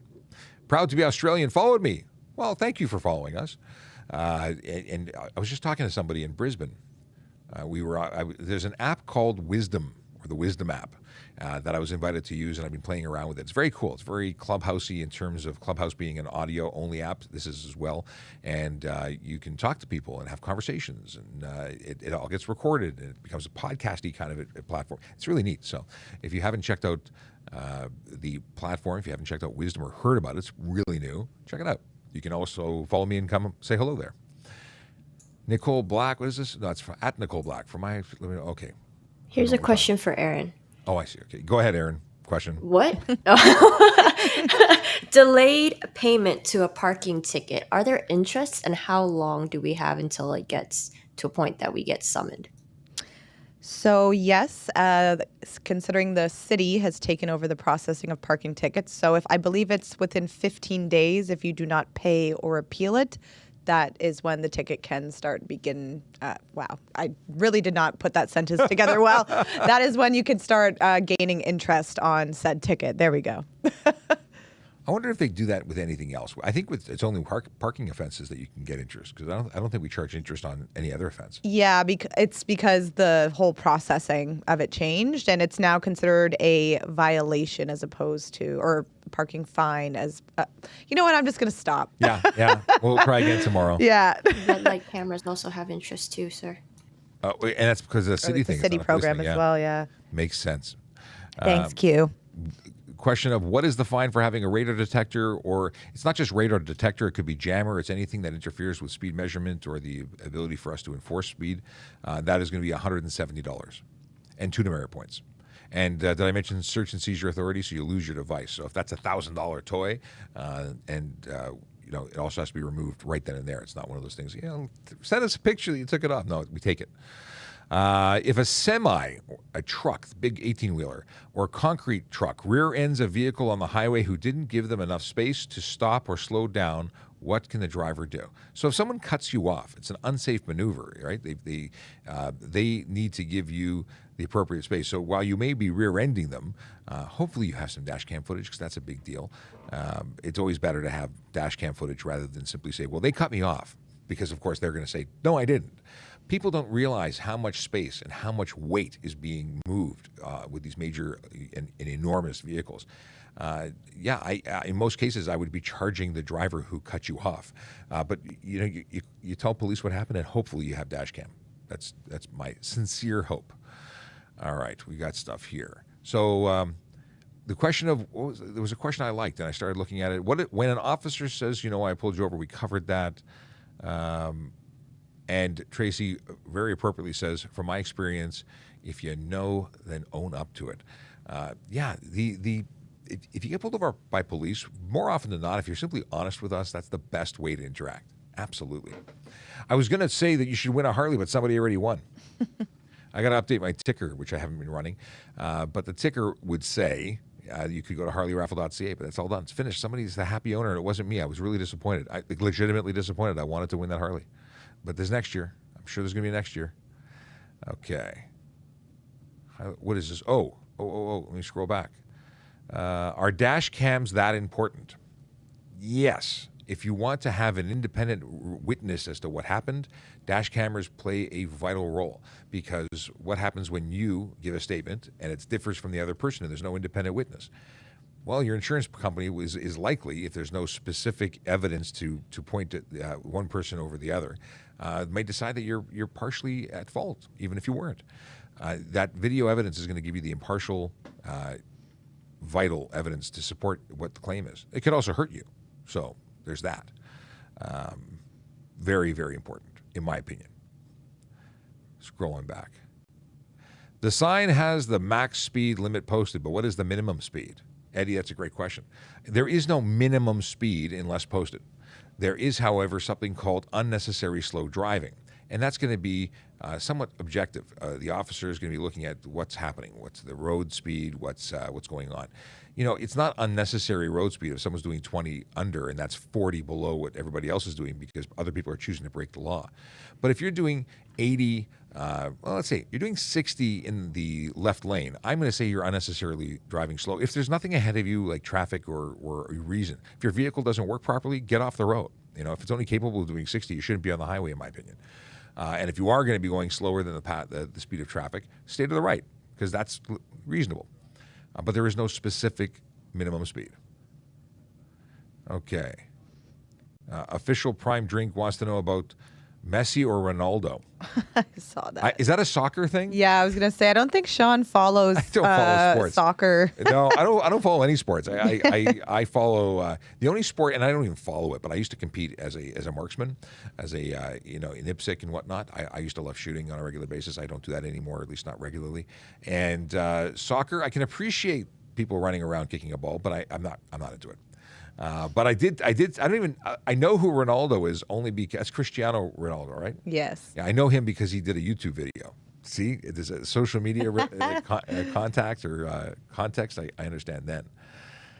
Proud to be Australian. Followed me. Well, thank you for following us. And I was just talking to somebody in Brisbane. There's an app called Wisdom, or the Wisdom app, that I was invited to use, and I've been playing around with it. It's very cool. It's very Clubhousey in terms of Clubhouse being an audio-only app. This is as well. And you can talk to people and have conversations, and it all gets recorded, and it becomes a podcasty kind of a platform. It's really neat. So if you haven't checked out the platform, if you haven't checked out Wisdom or heard about it, it's really new. Check it out. You can also follow me and come say hello there. Nicole Black, what is this? No, it's at Nicole Black. Okay. Here's a question for Aaron. Oh, I see. Okay. Go ahead, Aaron. Question. What? Delayed payment to a parking ticket. Are there interests, and how long do we have until it gets to a point that we get summoned? So yes, considering the city has taken over the processing of parking tickets, so I believe it's within 15 days, if you do not pay or appeal it, that is when the ticket can begin. Wow, I really did not put that sentence together well. That is when you can start gaining interest on said ticket. There we go. I wonder if they do that with anything else. I think it's only parking offenses that you can get interest, because I don't think we charge interest on any other offense. Yeah, it's because the whole processing of it changed, and it's now considered a violation as opposed to, or parking fine as, you know what, I'm just going to stop. Yeah. We'll try again tomorrow. Yeah. Red light cameras also have interest too, sir. And that's because of the city thing. The city program as well, yeah. Makes sense. Thanks, Q. Question of, what is the fine for having a radar detector? Or it's not just radar detector, it could be jammer. It's anything that interferes with speed measurement or the ability for us to enforce speed. That is going to be $170 and 2 demerit points. And did I mention search and seizure authority? So you lose your device. So if that's a $1,000 toy, it also has to be removed right then and there. It's not one of those things, send us a picture that you took it off. No, we take it. If a semi, a truck, big 18-wheeler, or a concrete truck rear ends a vehicle on the highway who didn't give them enough space to stop or slow down, what can the driver do? So if someone cuts you off, it's an unsafe maneuver, right? They need to give you the appropriate space. So while you may be rear-ending them, hopefully you have some dash cam footage, because that's a big deal. It's always better to have dash cam footage rather than simply say, well, they cut me off, because of course they're going to say, no, I didn't. People don't realize how much space and how much weight is being moved with these major and enormous vehicles. In most cases, I would be charging the driver who cut you off. But you tell police what happened, and hopefully you have dash cam. That's my sincere hope. All right, we got stuff here. So the question of there was a question I liked, and I started looking at it. When an officer says, I pulled you over, we covered that. And Tracy very appropriately says, from my experience, if you know, then own up to it. If you get pulled over by police, more often than not, if you're simply honest with us, that's the best way to interact. Absolutely. I was going to say that you should win a Harley, but somebody already won. I got to update my ticker, which I haven't been running. But the ticker would say, you could go to harleyraffle.ca, but that's all done. It's finished. Somebody's the happy owner, and it wasn't me. I was really disappointed. Legitimately disappointed. I wanted to win that Harley. But there's next year. I'm sure there's going to be next year. Okay. What is this? Oh. Let me scroll back. Are dash cams that important? Yes. If you want to have an independent witness as to what happened, dash cameras play a vital role, because what happens when you give a statement and it differs from the other person and there's no independent witness? Well, your insurance company is likely, if there's no specific evidence to point to one person over the other, may decide that you're partially at fault, even if you weren't. That video evidence is going to give you the impartial, vital evidence to support what the claim is. It could also hurt you. So there's that. Very, very important, in my opinion. Scrolling back. The sign has the max speed limit posted, but what is the minimum speed? Eddie, that's a great question. There is no minimum speed unless posted. There is, however, something called unnecessary slow driving, and that's going to be somewhat objective. The officer is going to be looking at what's happening, what's the road speed, what's going on. It's not unnecessary road speed if someone's doing 20 under and that's 40 below what everybody else is doing because other people are choosing to break the law. But if you're doing 80, let's say you're doing 60 in the left lane, I'm going to say you're unnecessarily driving slow. If there's nothing ahead of you like traffic or a reason, if your vehicle doesn't work properly, get off the road. If it's only capable of doing 60, you shouldn't be on the highway, in my opinion. And if you are going to be going slower than the speed of traffic, stay to the right, because that's reasonable. But there is no specific minimum speed. Okay. Official Prime Drink wants to know about Messi or Ronaldo. I saw that. Is that a soccer thing? Yeah, I was going to say, I don't think Sean follows I don't follow sports. Soccer. No, I don't follow any sports. I follow the only sport, and I don't even follow it, but I used to compete as a marksman, as in IPSC and whatnot. I used to love shooting on a regular basis. I don't do that anymore, at least not regularly. And soccer, I can appreciate people running around kicking a ball, but I'm not into it. But I know who Ronaldo is only because that's Cristiano Ronaldo, right? Yes. Yeah, I know him because he did a YouTube video. See, there's a social media contact or context. I understand then.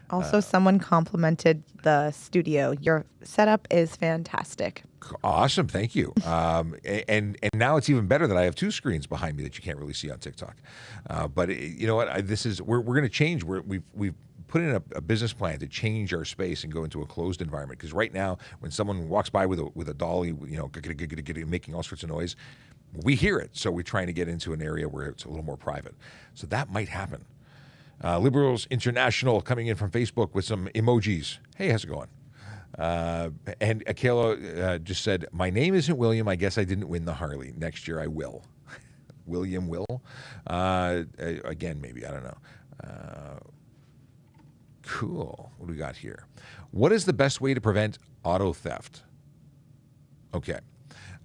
Also, someone complimented the studio. Your setup is fantastic. Awesome, thank you. And now it's even better that I have two screens behind me that you can't really see on TikTok. But you know what? We're going to change. We've put in a business plan to change our space and go into a closed environment. Because right now, when someone walks by with a dolly, making all sorts of noise, we hear it. So we're trying to get into an area where it's a little more private. So that might happen. Liberals International coming in from Facebook with some emojis. Hey, how's it going? And Akela just said, my name isn't William. I guess I didn't win the Harley. Next year I will. William will. Again, maybe. I don't know. Cool. What do we got here? What is the best way to prevent auto theft? Okay.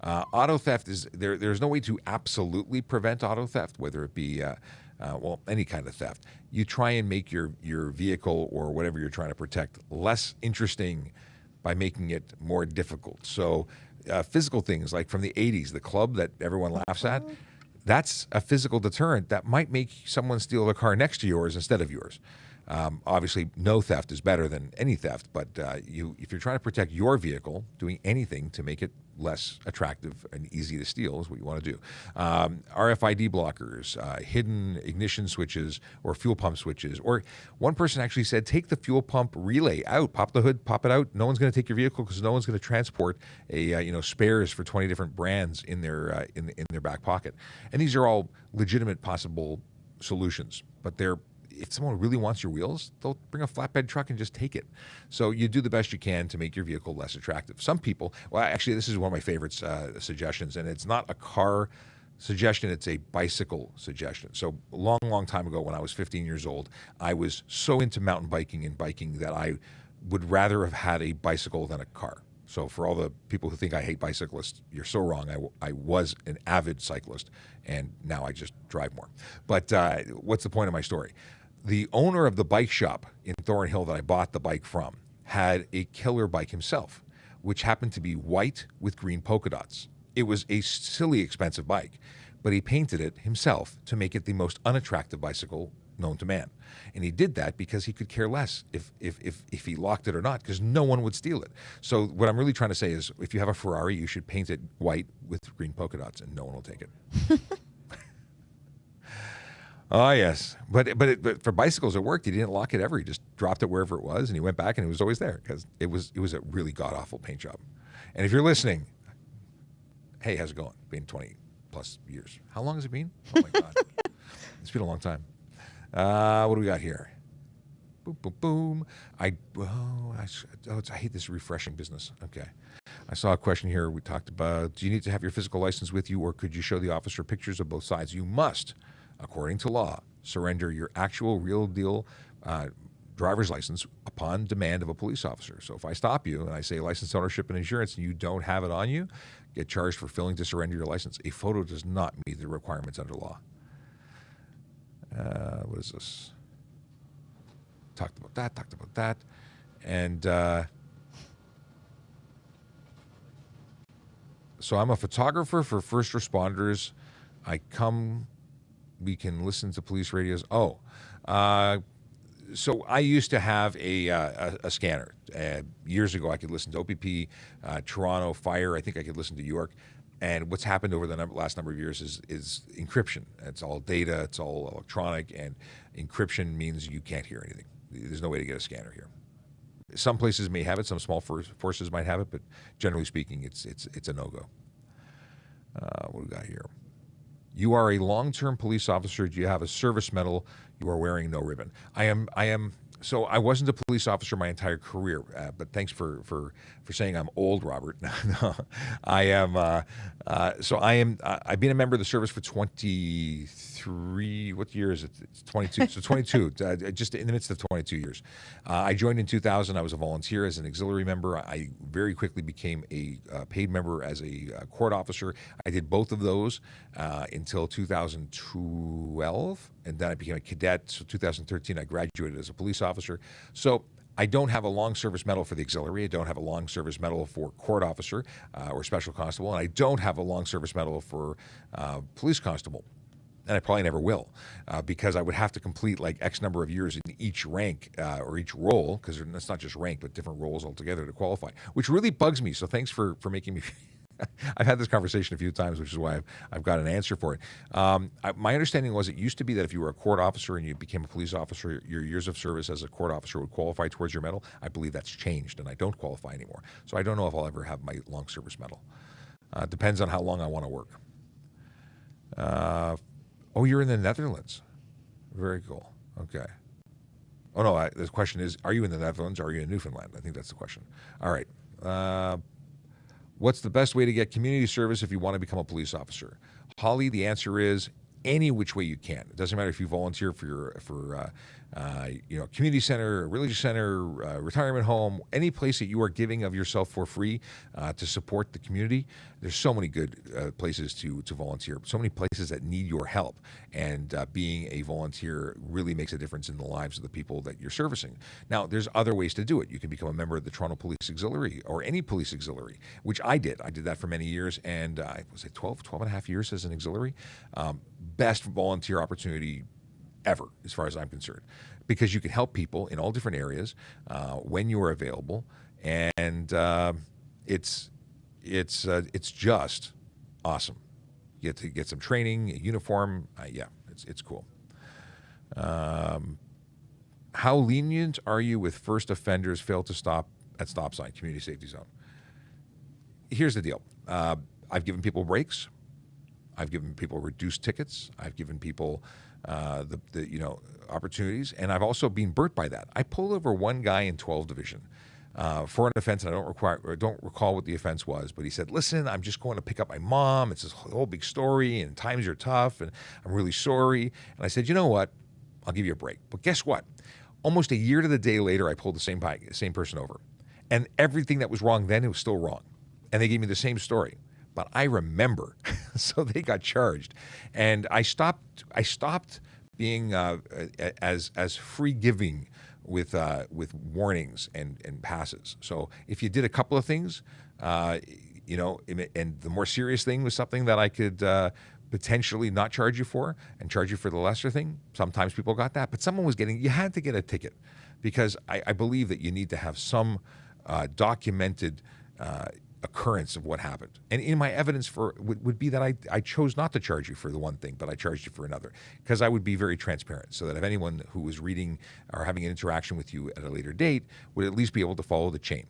Auto theft is there's no way to absolutely prevent auto theft, whether it be any kind of theft. You try and make your vehicle or whatever you're trying to protect less interesting by making it more difficult. So physical things like from the 80s, the club that everyone laughs at, that's a physical deterrent that might make someone steal the car next to yours instead of yours. Obviously, no theft is better than any theft, but if you're trying to protect your vehicle, doing anything to make it less attractive and easy to steal is what you want to do. RFID blockers, hidden ignition switches or fuel pump switches. Or one person actually said, take the fuel pump relay out, pop the hood, pop it out. No one's going to take your vehicle because no one's going to transport spares for 20 different brands in their back pocket. And these are all legitimate possible solutions, but if someone really wants your wheels, they'll bring a flatbed truck and just take it. So you do the best you can to make your vehicle less attractive. Some people, well, actually, this is one of my favorite suggestions, and it's not a car suggestion, it's a bicycle suggestion. So long time ago when I was 15 years old, I was so into mountain biking and biking that I would rather have had a bicycle than a car. So for all the people who think I hate bicyclists, you're so wrong. I was an avid cyclist, and now I just drive more. But what's the point of my story? The owner of the bike shop in Thornhill that I bought the bike from had a killer bike himself, which happened to be white with green polka dots. It was a silly expensive bike, but he painted it himself to make it the most unattractive bicycle known to man. And he did that because he could care less if he locked it or not, because no one would steal it. So what I'm really trying to say is, if you have a Ferrari, you should paint it white with green polka dots, and no one will take it. Oh, yes. But for bicycles, it worked. He didn't lock it ever. He just dropped it wherever it was, and he went back, and it was always there, because it was a really god-awful paint job. And if you're listening, hey, how's it going? Been 20 plus years. How long has it been? Oh, my God. It's been a long time. What do we got here? Boom, boom, boom. I hate this refreshing business. Okay. I saw a question here. We talked about, do you need to have your physical license with you, or could you show the officer pictures of both sides? You must, according to law, surrender your actual real deal driver's license upon demand of a police officer. So if I stop you and I say license, ownership, and insurance, and you don't have it on you, get charged for failing to surrender your license. A photo does not meet the requirements under law. What is this? Talked about that. And so I'm a photographer for first responders. We can listen to police radios. So I used to have a scanner. Years ago, I could listen to OPP, Toronto, Fire. I think I could listen to York. And what's happened over the last number of years is encryption. It's all data. It's all electronic. And encryption means you can't hear anything. There's no way to get a scanner here. Some places may have it. Some small forces might have it. But generally speaking, it's a no-go. What do we got here? You are a long-term police officer. Do you have a service medal? You are wearing no ribbon. I am. So I wasn't a police officer my entire career, but thanks for saying I'm old, Robert. No, I am. So I am. I've been a member of the service for 23. What year is it? It's 22. So 22. Just in the midst of 22 years. I joined in 2000. I was a volunteer as an auxiliary member. I very quickly became a paid member as a court officer. I did both of those until 2012, and then I became a cadet. So 2013, I graduated as a police officer. So I don't have a long service medal for the auxiliary. I don't have a long service medal for court officer or special constable, and I don't have a long service medal for police constable. And I probably never will, because I would have to complete like X number of years in each rank or each role, because it's not just rank, but different roles altogether to qualify, which really bugs me. So thanks for making me. I've had this conversation a few times, which is why I've got an answer for it. My understanding was it used to be that if you were a court officer and you became a police officer, your years of service as a court officer would qualify towards your medal. I believe that's changed, and I don't qualify anymore. So I don't know if I'll ever have my long service medal. Depends on how long I want to work. You're in the Netherlands. Very cool. Okay. Oh, no, the question is, are you in the Netherlands or are you in Newfoundland? I think that's the question. All right. What's the best way to get community service if you want to become a police officer? Holly, the answer is any which way you can. It doesn't matter if you volunteer for community center, religious center, retirement home, any place that you are giving of yourself for free to support the community. There's so many good places to volunteer, so many places that need your help, and being a volunteer really makes a difference in the lives of the people that you're servicing. Now, there's other ways to do it. You can become a member of the Toronto Police Auxiliary or any police auxiliary, which I did. I did that for many years, and I was at 12 and a half years as an auxiliary. Best volunteer opportunity ever, as far as I'm concerned, because you can help people in all different areas when you are available, and it's just awesome. You get to get some training, a uniform. It's cool. How lenient are you with first offenders fail to stop at stop sign, community safety zone? Here's the deal. I've given people breaks. I've given people reduced tickets. I've given people the opportunities, and I've also been burnt by that. I pulled over one guy in 12 Division for an offense, and I don't recall what the offense was, but he said, listen, I'm just going to pick up my mom. It's this whole big story, and times are tough, and I'm really sorry. And I said, you know what? I'll give you a break. But guess what? Almost a year to the day later, I pulled the same person over. And everything that was wrong then, it was still wrong. And they gave me the same story. But I remember, so they got charged. And I stopped being as free-giving with warnings and passes. So if you did a couple of things, and the more serious thing was something that I could potentially not charge you for and charge you for the lesser thing, sometimes people got that. But you had to get a ticket, because I believe that you need to have some documented occurrence of what happened. And in my evidence would be that I chose not to charge you for the one thing, but I charged you for another, because I would be very transparent, so that if anyone who was reading or having an interaction with you at a later date would at least be able to follow the chain.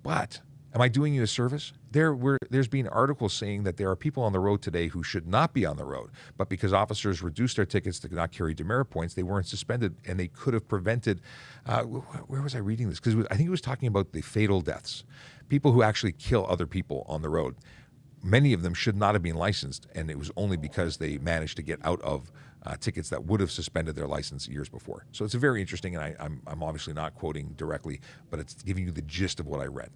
But am I doing you a service? There's been articles saying that there are people on the road today who should not be on the road, but because officers reduced their tickets to not carry demerit points, they weren't suspended, and they could have prevented. Where was I reading this? Because I think it was talking about the fatal deaths, people who actually kill other people on the road. Many of them should not have been licensed, and it was only because they managed to get out of tickets that would have suspended their license years before. So it's very interesting, and I'm obviously not quoting directly, but it's giving you the gist of what I read.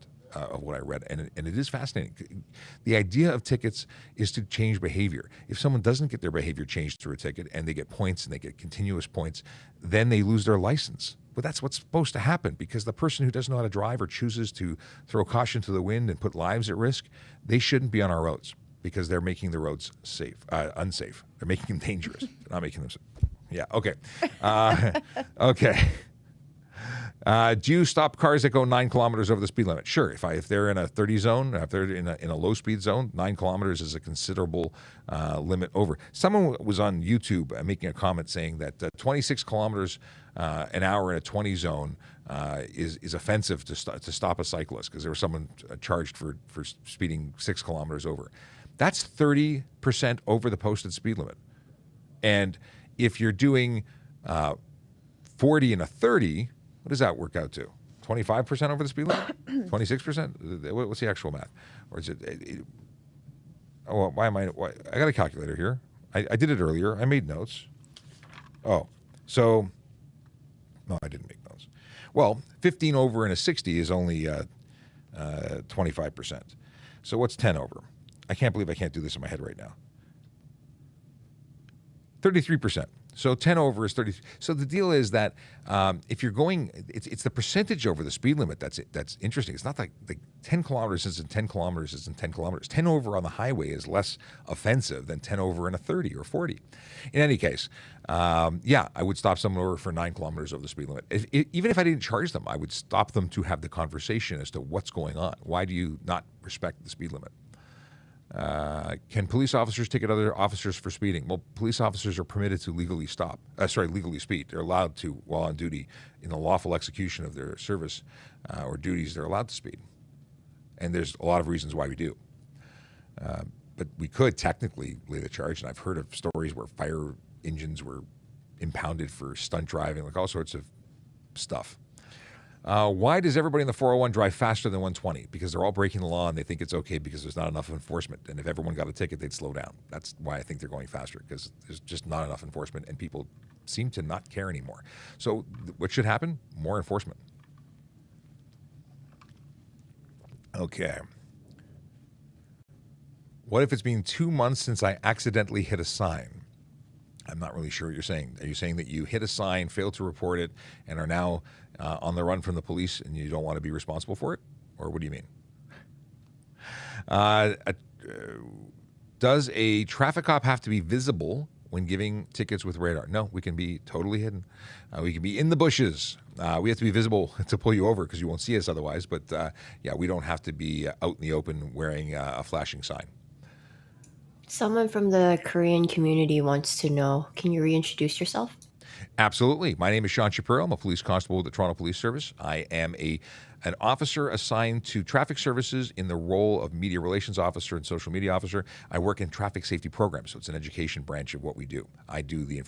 And it is fascinating. The idea of tickets is to change behavior. If someone doesn't get their behavior changed through a ticket, and they get points, and they get continuous points, then they lose their license. But that's what's supposed to happen, because the person who doesn't know how to drive or chooses to throw caution to the wind and put lives at risk, they shouldn't be on our roads, because they're making the roads unsafe. They're making them dangerous. They're not making them safe. Yeah, okay. Okay. Do you stop cars that go 9 kilometers over the speed limit? Sure. If they're in a 30 zone, if they're in a low speed zone, 9 kilometers is a considerable limit over. Someone was on YouTube making a comment saying that 26 kilometers an hour in a 20 zone is offensive to stop a cyclist, because there was someone charged for speeding 6 kilometers over. That's 30% over the posted speed limit. And if you're doing 40 and a 30, what does that work out to? 25% over the speed limit? 26%? What's the actual math? Or is it why I got a calculator here. I did it earlier. I made notes. Oh, so no, I didn't make notes. Well, 15 over and a 60 is only 25%. So what's 10 over? I can't believe I can't do this in my head right now. 33%. So 10 over is 30. So the deal is that if you're going, it's the percentage over the speed limit that's interesting. It's not like 10 kilometers isn't 10 kilometers isn't 10 kilometers. 10 over on the highway is less offensive than 10 over in a 30 or 40. In any case, I would stop someone over for 9 kilometers over the speed limit. Even if I didn't charge them, I would stop them to have the conversation as to what's going on. Why do you not respect the speed limit? Can police officers ticket other officers for speeding? Well, police officers are permitted to legally speed. They're allowed to, while on duty, in the lawful execution of their service or duties, they're allowed to speed. And there's a lot of reasons why we do. But we could technically lay the charge, and I've heard of stories where fire engines were impounded for stunt driving, like all sorts of stuff. Why does everybody in the 401 drive faster than 120? Because they're all breaking the law, and they think it's okay because there's not enough enforcement. And if everyone got a ticket, they'd slow down. That's why I think they're going faster, because there's just not enough enforcement, and people seem to not care anymore. So what should happen? More enforcement. Okay. What if it's been 2 months since I accidentally hit a sign? I'm not really sure what you're saying. Are you saying that you hit a sign, failed to report it, and are now on the run from the police, and you don't want to be responsible for it? Or what do you mean? Does a traffic cop have to be visible when giving tickets with radar? No, we can be totally hidden. We can be in the bushes. We have to be visible to pull you over because you won't see us otherwise. But we don't have to be out in the open wearing a flashing sign. Someone from the Korean community wants to know, can you reintroduce yourself? Absolutely. My name is Sean Shapiro. I'm a police constable with the Toronto Police Service. I am an officer assigned to traffic services in the role of media relations officer and social media officer. I work in traffic safety programs, so it's an education branch of what we do. I do the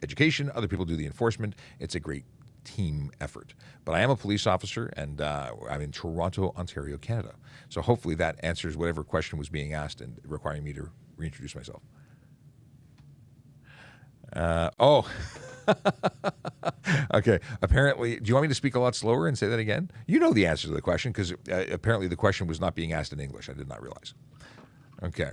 education, other people do the enforcement. It's a great team effort. But I am a police officer, and I'm in Toronto, Ontario, Canada. So hopefully that answers whatever question was being asked and requiring me to reintroduce myself. Okay. Apparently, do you want me to speak a lot slower and say that again? You know the answer to the question, because apparently the question was not being asked in English. I did not realize. Okay.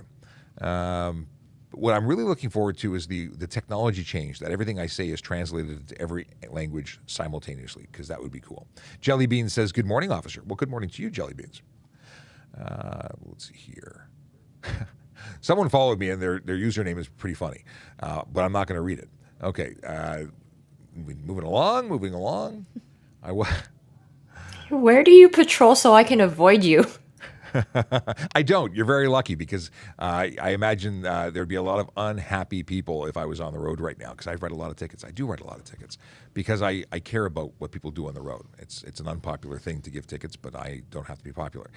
What I'm really looking forward to is the technology change, that everything I say is translated into every language simultaneously, because that would be cool. Jelly Bean says, good morning, officer. Well, good morning to you, Jelly Beans. Let's see here. Someone followed me, and their username is pretty funny, but I'm not going to read it. Okay. Moving along. Where do you patrol so I can avoid you? I don't. You're very lucky, because I imagine there'd be a lot of unhappy people if I was on the road right now, because I write a lot of tickets. I do write a lot of tickets because I care about what people do on the road. It's an unpopular thing to give tickets, but I don't have to be popular.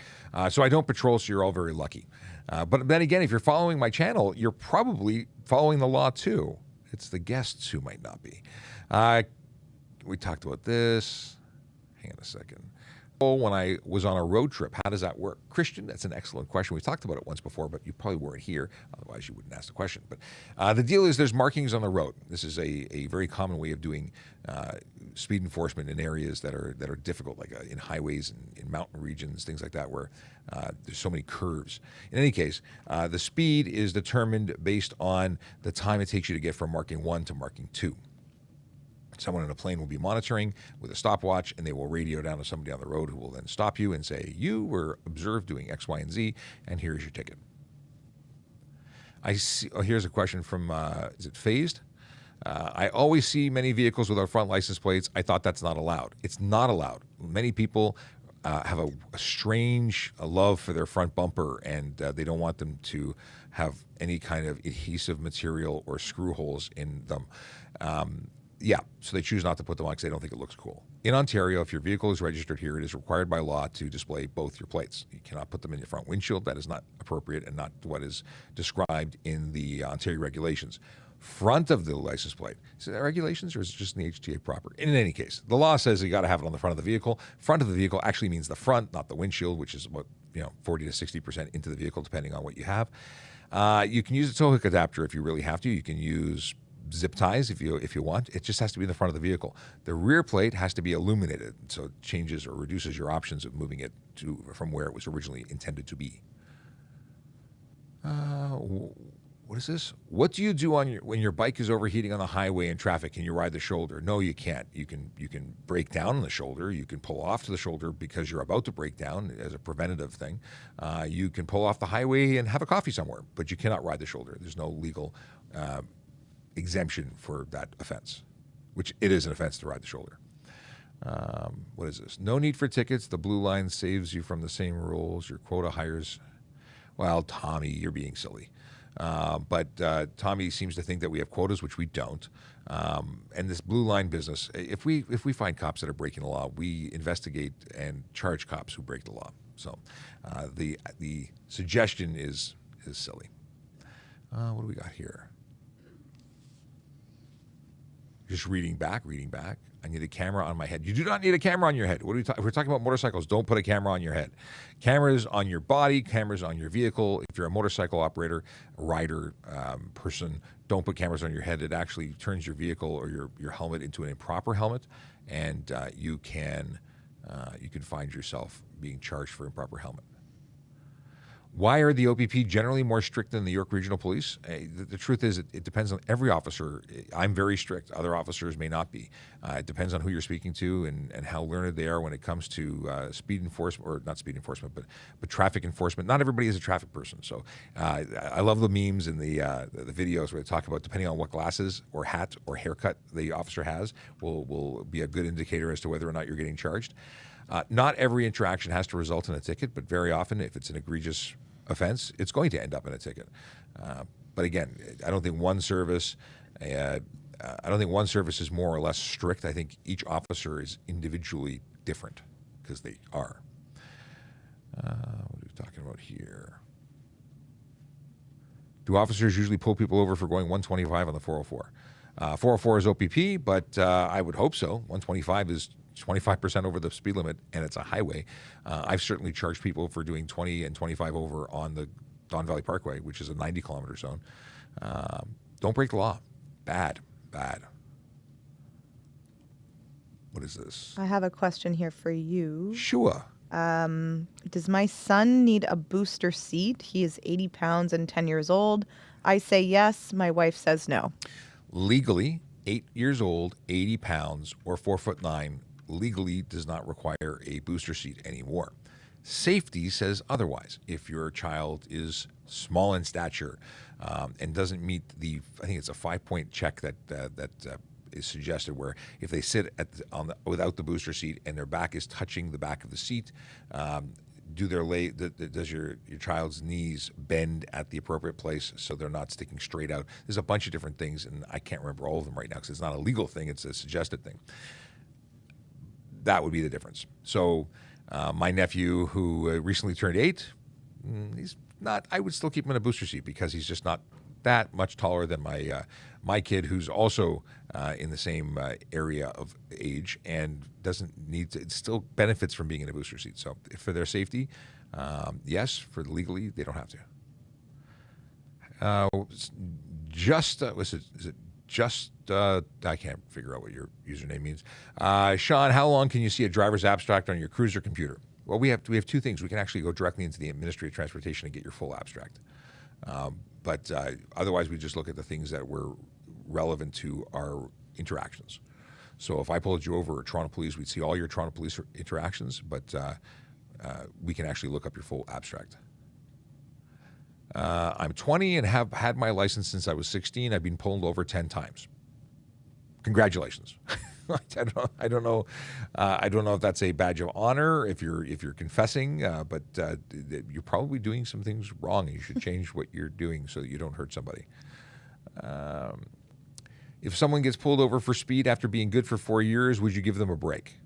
So I don't patrol, so you're all very lucky. But then again, if you're following my channel, you're probably following the law too. It's the guests who might not be. We talked about this. Hang on a second. When I was on a road trip, how does that work? Christian, that's an excellent question. We talked about it once before, but you probably weren't here. Otherwise, you wouldn't ask the question. But the deal is there's markings on the road. This is a very common way of doing speed enforcement in areas that are difficult, like in highways and in mountain regions, things like that, where there's so many curves. In any case, the speed is determined based on the time it takes you to get from marking 1 to marking 2. Someone in a plane will be monitoring with a stopwatch, and they will radio down to somebody on the road who will then stop you and say, you were observed doing X, Y, and Z, and here's your ticket. I see. Oh, here's a question from, is it Phased? I always see many vehicles without front license plates. I thought that's not allowed. It's not allowed. Many people have a strange love for their front bumper, and they don't want them to have any kind of adhesive material or screw holes in them. Yeah, so they choose not to put them on because they don't think it looks cool. In Ontario, if your vehicle is registered here, it is required by law to display both your plates. You cannot put them in your front windshield. That is not appropriate and not what is described in the Ontario regulations. Front of the license plate. Is it regulations, or is it just in the HTA proper? In any case, the law says you got to have it on the front of the vehicle. Front of the vehicle actually means the front, not the windshield, which is about 40 to 60% into the vehicle, depending on what you have. You can use a tow hook adapter if you really have to. You can use zip ties if you want. It just has to be in the front of the vehicle. The rear plate has to be illuminated, so it changes or reduces your options of moving it from where it was originally intended to be. What is this? What do you do when your bike is overheating on the highway in traffic? Can you ride the shoulder? No, you can't. You can break down on the shoulder. You can pull off to the shoulder because you're about to break down as a preventative thing. You can pull off the highway and have a coffee somewhere, but you cannot ride the shoulder. There's no legal exemption for that offense, which it is an offense to ride the shoulder. What is this? No need for tickets. The blue line saves you from the same rules. Your quota hires. Well, Tommy, you're being silly. But Tommy seems to think that we have quotas, which we don't. And this blue line business, if we find cops that are breaking the law, we investigate and charge cops who break the law. So the suggestion is silly. What do we got here? Just reading back. I need a camera on my head. You do not need a camera on your head. What are we if we're talking about motorcycles, don't put a camera on your head. Cameras on your body, cameras on your vehicle. If you're a motorcycle operator, rider, person, don't put cameras on your head. It actually turns your vehicle or your helmet into an improper helmet, and you can find yourself being charged for improper helmet. Why are the OPP generally more strict than the York Regional Police? The truth is, it depends on every officer. I'm very strict. Other officers may not be. It depends on who you're speaking to and how learned they are when it comes to speed enforcement, or not speed enforcement, but traffic enforcement. Not everybody is a traffic person. So I love the memes and the videos where they talk about, depending on what glasses or hat or haircut the officer has, will be a good indicator as to whether or not you're getting charged. Not every interaction has to result in a ticket, but very often, if it's an egregious offense, it's going to end up in a ticket. But again, I don't think one service is more or less strict. I think each officer is individually different because they are. What are we talking about here? Do officers usually pull people over for going 125 on the 404? 404 is OPP, but I would hope so. 125 is 25% over the speed limit, and it's a highway. I've certainly charged people for doing 20 and 25 over on the Don Valley Parkway, which is a 90-kilometer zone. Don't break the law. Bad. What is this? I have a question here for you. Sure. Does my son need a booster seat? He is 80 pounds and 10 years old. I say yes. My wife says no. Legally, 8 years old, 80 pounds, or 4'9", legally does not require a booster seat anymore. Safety says otherwise. If your child is small in stature and doesn't meet I think it's a 5-point check that is suggested, where if they sit without the booster seat and their back is touching the back of the seat, does your child's knees bend at the appropriate place so they're not sticking straight out? There's a bunch of different things, and I can't remember all of them right now because it's not a legal thing, it's a suggested thing. That would be the difference. So my nephew, who recently turned 8, he's not. I would still keep him in a booster seat because he's just not that much taller than my kid, who's also in the same area of age and doesn't need to. It still benefits from being in a booster seat. So for their safety, yes. For legally, they don't have to. I can't figure out what your username means. Sean, how long can you see a driver's abstract on your cruiser computer? Well, we have two things. We can actually go directly into the Ministry of Transportation and get your full abstract. But otherwise, we just look at the things that were relevant to our interactions. So if I pulled you over at Toronto Police, we'd see all your Toronto Police interactions, but we can actually look up your full abstract. I'm 20 and have had my license since I was 16. I've been pulled over 10 times. Congratulations. I don't know if that's a badge of honor if you're confessing, but you're probably doing some things wrong, and you should change what you're doing so that you don't hurt somebody. If someone gets pulled over for speed after being good for 4 years, would you give them a break?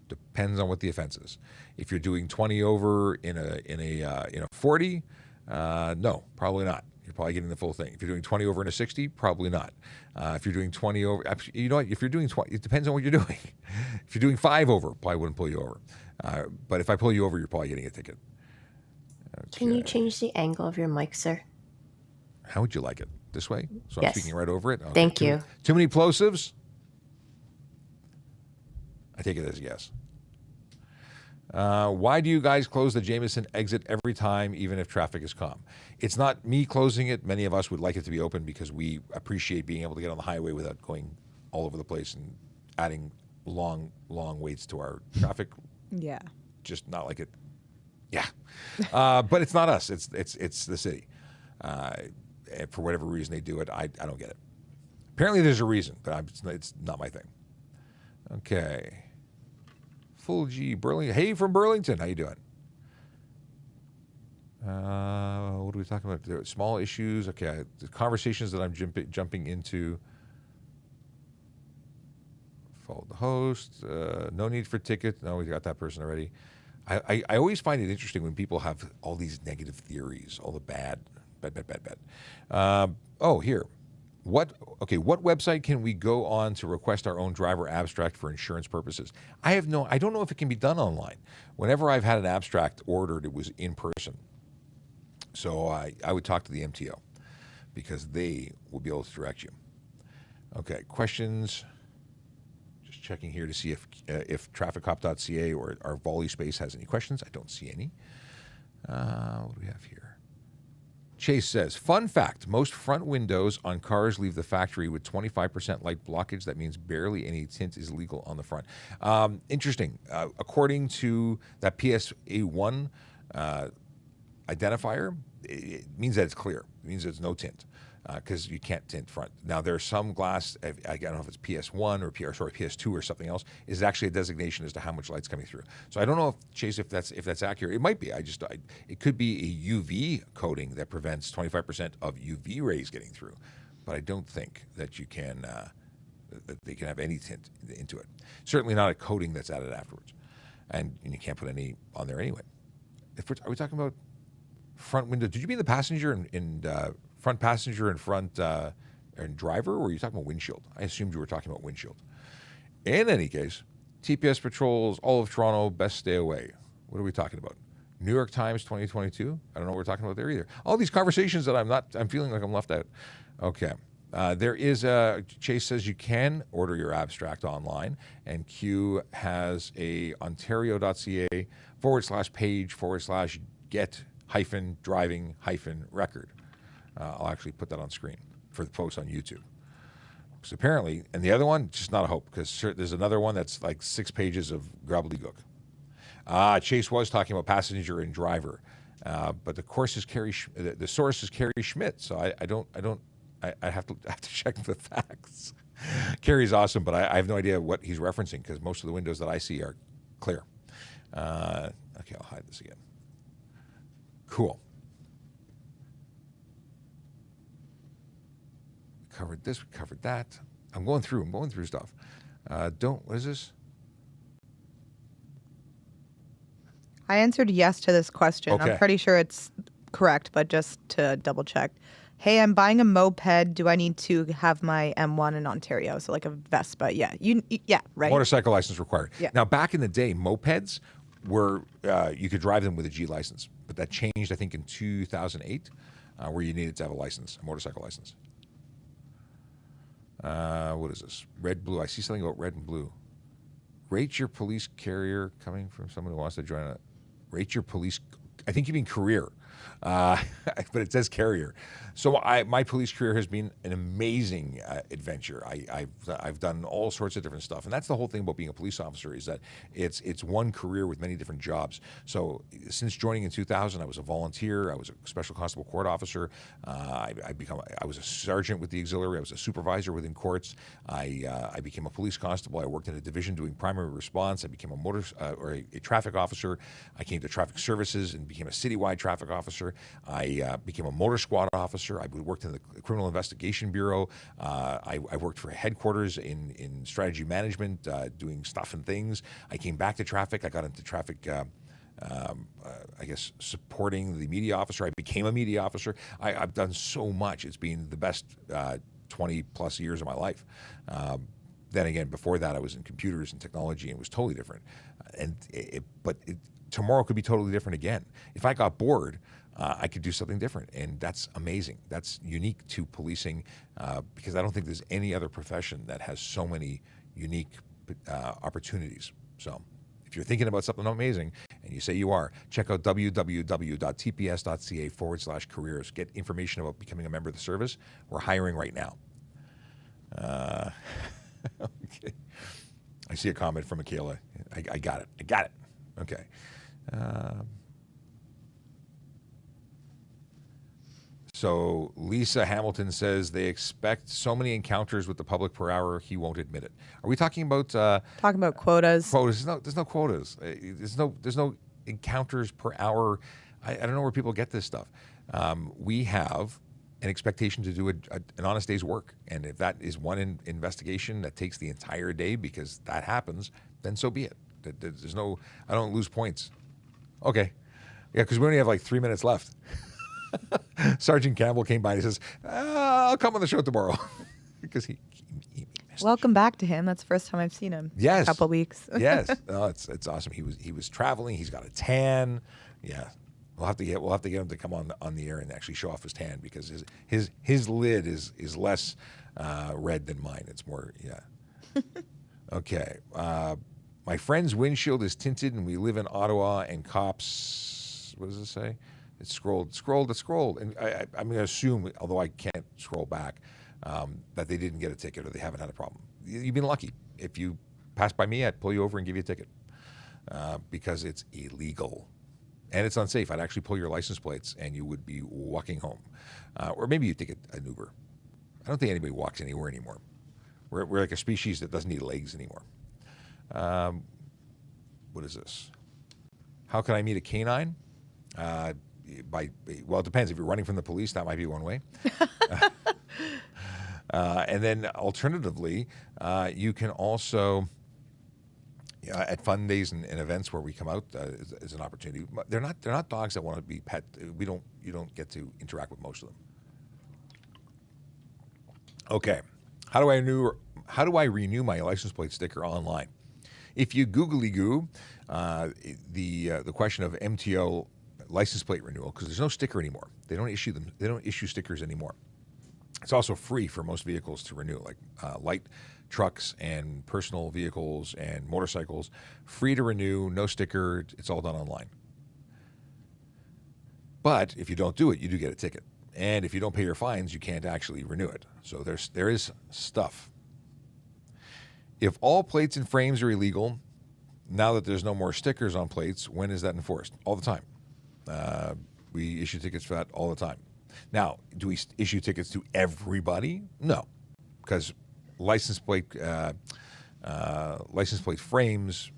Depends on what the offense is. If you're doing 20 over in a 40, no, probably not. You're probably getting the full thing. If you're doing 20 over in a 60, probably not. If you're doing 20 over, you know what? If you're doing 20, it depends on what you're doing. If you're doing 5 over, probably wouldn't pull you over. But if I pull you over, you're probably getting a ticket. Okay. Can you change the angle of your mic, sir? How would you like it? This way? So Yes. I'm speaking right over it? Okay. Thank you. Too many plosives? I take it as a yes. Why do you guys close the Jameson exit every time, even if traffic is calm? It's not me closing it. Many of us would like it to be open because we appreciate being able to get on the highway without going all over the place and adding long waits to our traffic. Yeah. Just not like it. Yeah. But it's not us. It's the city. And for whatever reason they do it, I don't get it. Apparently there's a reason, but it's not my thing. Okay. Full G Burlington. Hey, from Burlington. How you doing? What are we talking about? There, small issues. Okay, the conversations that I'm jumping into. Follow the host. No need for ticket. No, we got that person already. I always find it interesting when people have all these negative theories, all the bad. Here. What website can we go on to request our own driver abstract for insurance purposes? I don't know if it can be done online. Whenever I've had an abstract ordered, it was in person. So I would talk to the MTO because they will be able to direct you. Okay, questions. Just checking here to see if trafficcop.ca or our Volley space has any questions. I don't see any. What do we have here? Chase says, fun fact, most front windows on cars leave the factory with 25% light blockage. That means barely any tint is legal on the front. Interesting. According to that PSA1 identifier, it means that it's clear. It means there's no tint because you can't tint front. Now, there's some glass, I don't know if it's PS1 or PS2 or something else, is actually a designation as to how much light's coming through. So I don't know, Chase, if that's accurate. It might be. It could be a UV coating that prevents 25% of UV rays getting through. But I don't think that you can, that they can have any tint into it. Certainly not a coating that's added afterwards. And you can't put any on there anyway. Are we talking about front window? Did you mean the passenger and front passenger and front and driver, or were you talking about windshield? I assumed you were talking about windshield. In any case, TPS patrols all of Toronto, best stay away. What are we talking about? New York Times 2022? I don't know what we're talking about there either. All these conversations that I'm feeling like I'm left out. Okay. There is Chase says you can order your abstract online, and Q has a ontario.ca/page/get-driving-record. I'll actually put that on screen for the folks on YouTube. Because apparently, and the other one, just not a hope, because there's another one that's like 6 pages of gobbledygook. Chase was talking about passenger and driver, but the source is Carrie Schmidt, so I have to check the facts. Carrie's awesome, but I have no idea what he's referencing because most of the windows that I see are clear. Okay, I'll hide this again. Cool. We covered this, we covered that. I'm going through stuff. What is this? I answered yes to this question. Okay. I'm pretty sure it's correct, but just to double check. Hey, I'm buying a moped. Do I need to have my M1 in Ontario? So like a Vespa. Yeah. Yeah, right? Motorcycle license required. Yeah. Now, back in the day, mopeds were, you could drive them with a G license, but that changed, I think, in 2008, where you needed to have a license, a motorcycle license. What is this? Red, blue. I see something about red and blue. Rate your police carrier, coming from someone who wants to join rate your police, I think you mean career, but it says carrier. So my police career has been an amazing adventure. I've done all sorts of different stuff, and that's the whole thing about being a police officer is that it's one career with many different jobs. So since joining in 2000, I was a volunteer. I was a special constable court officer. I was a sergeant with the auxiliary. I was a supervisor within courts. I became a police constable. I worked in a division doing primary response. I became a traffic officer. I came to traffic services and became a citywide traffic officer. I became a motor squad officer. I worked in the Criminal Investigation Bureau. I worked for headquarters in strategy management, doing stuff and things. I came back to traffic. I got into traffic, I guess, supporting the media officer. I became a media officer. I've done so much. It's been the best 20 plus years of my life. Then again, before that, I was in computers and technology, and it was totally different. But tomorrow could be totally different again. If I got bored, I could do something different, and that's amazing. That's unique to policing because I don't think there's any other profession that has so many unique opportunities. So if you're thinking about something amazing, and you say you are, check out www.tps.ca/careers. Get information about becoming a member of the service. We're hiring right now. Okay. I see a comment from Michaela. I got it. Okay. So Lisa Hamilton says they expect so many encounters with the public per hour, he won't admit it. Are we talking about quotas? Quotas. There's no quotas. There's no encounters per hour. I don't know where people get this stuff. We have an expectation to do an honest day's work, and if that is one investigation that takes the entire day because that happens, then so be it. There's no. I don't lose points. Okay, yeah, because we only have like 3 minutes left. Sergeant Campbell came by and he says, I'll come on the show tomorrow. Because he Welcome back to him. That's the first time I've seen him. Yes. In a couple weeks. Yes. Oh, it's awesome. He was traveling. He's got a tan. Yeah. We'll have to get him to come on the air and actually show off his tan because his lid is less red than mine. It's more, yeah. Okay. My friend's windshield is tinted and we live in Ottawa and cops, what does it say? It's scrolled. And I'm going to assume, although I can't scroll back, that they didn't get a ticket or they haven't had a problem. You've been lucky. If you passed by me, I'd pull you over and give you a ticket because it's illegal. And it's unsafe. I'd actually pull your license plates and you would be walking home. Or maybe you'd take an Uber. I don't think anybody walks anywhere anymore. We're like a species that doesn't need legs anymore. What is this? How can I meet a canine? Well, it depends. If you're running from the police, that might be one way. And then alternatively, you can also, at fun days and events where we come out is an opportunity. They're not dogs that want to be pet. You don't get to interact with most of them. Okay. How do I renew my license plate sticker online? If you googly goo the question of MTO license plate renewal, because there's no sticker anymore. They don't issue them. They don't issue stickers anymore. It's also free for most vehicles to renew, like light trucks and personal vehicles and motorcycles. Free to renew, no sticker. It's all done online. But if you don't do it, you do get a ticket. And if you don't pay your fines, you can't actually renew it. So there is stuff. If all plates and frames are illegal, now that there's no more stickers on plates, when is that enforced? All the time. We issue tickets for that all the time. Now, do we issue tickets to everybody? No, because license plate frames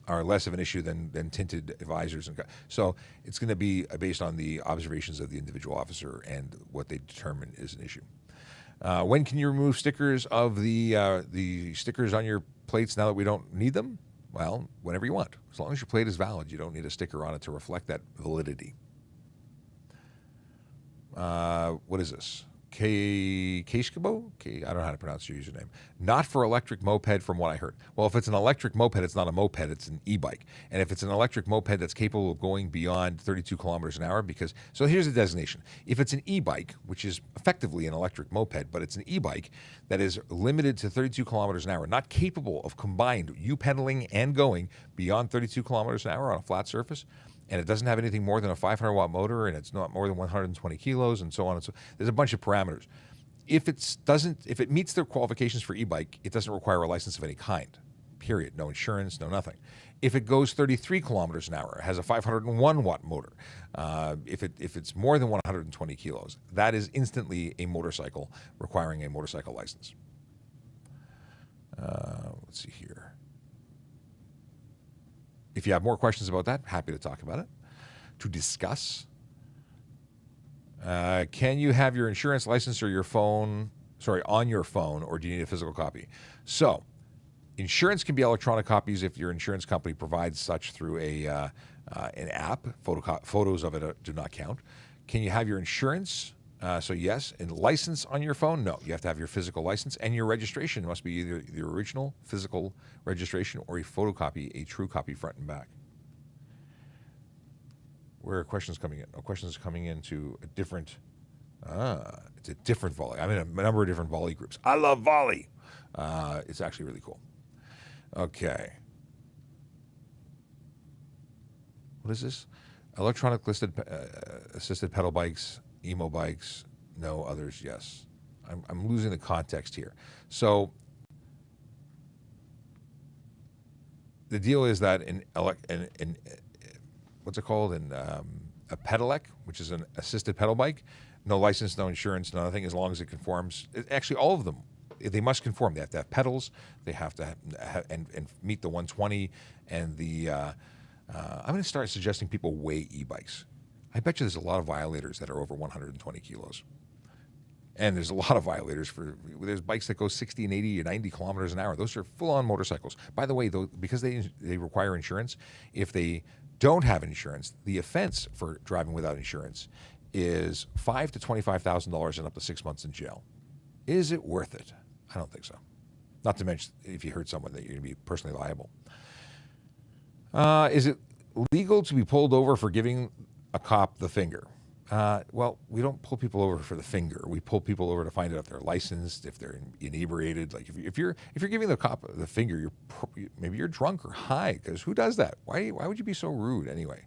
are less of an issue than tinted visors, and so it's going to be based on the observations of the individual officer and what they determine is an issue. When can you remove stickers of the stickers on your plates now that we don't need them? Well, whenever you want. As long as your plate is valid, you don't need a sticker on it to reflect that validity. What is this? Keshkabo? I don't know how to pronounce your username. Not for electric moped from what I heard. Well, if it's an electric moped, it's not a moped, it's an e-bike. And if it's an electric moped that's capable of going beyond 32 kilometers an hour, so here's the designation. If it's an e-bike, which is effectively an electric moped, but it's an e-bike that is limited to 32 kilometers an hour, not capable of combined you pedaling and going beyond 32 kilometers an hour on a flat surface, and it doesn't have anything more than a 500-watt motor, and it's not more than 120 kilos, and so on and so. There's a bunch of parameters. If it meets the qualifications for e-bike, it doesn't require a license of any kind. Period. No insurance, no nothing. If it goes 33 kilometers an hour, it has a 501-watt motor. If it's more than 120 kilos, that is instantly a motorcycle requiring a motorcycle license. Let's see here. If you have more questions about that, happy to talk about it, to discuss. Can you have your insurance license or on your phone, or do you need a physical copy? So, insurance can be electronic copies if your insurance company provides such through an app. Photos of it do not count. Can you have your insurance? So yes, and license on your phone? No, you have to have your physical license, and your registration must be either the original physical registration or a photocopy, a true copy front and back. Where are questions coming in? Questions coming into a different, it's a different volley. I'm in a number of different volley groups. I love volley. It's actually really cool. Okay. What is this? Electronic assisted pedal bikes, emo bikes, no, others, yes. I'm losing the context here. So the deal is that in what's it called? A pedelec, which is an assisted pedal bike, no license, no insurance, no nothing, as long as it conforms. Actually, all of them, they must conform. They have to have pedals. They have to have and meet the 120 and the. I'm going to start suggesting people weigh e-bikes. I bet you there's a lot of violators that are over 120 kilos. And there's a lot of violators there's bikes that go 60 and 80 and 90 kilometers an hour. Those are full-on motorcycles. By the way, though, because they require insurance, if they don't have insurance, the offense for driving without insurance is $5,000 to $25,000 and up to 6 months in jail. Is it worth it? I don't think so. Not to mention if you hurt someone that you're going to be personally liable. Is it legal to be pulled over for giving a cop the finger? Well, we don't pull people over for the finger. We pull people over to find out if they're licensed, if they're inebriated. Like if you're giving the cop the finger, maybe you're drunk or high. Because who does that? Why would you be so rude anyway?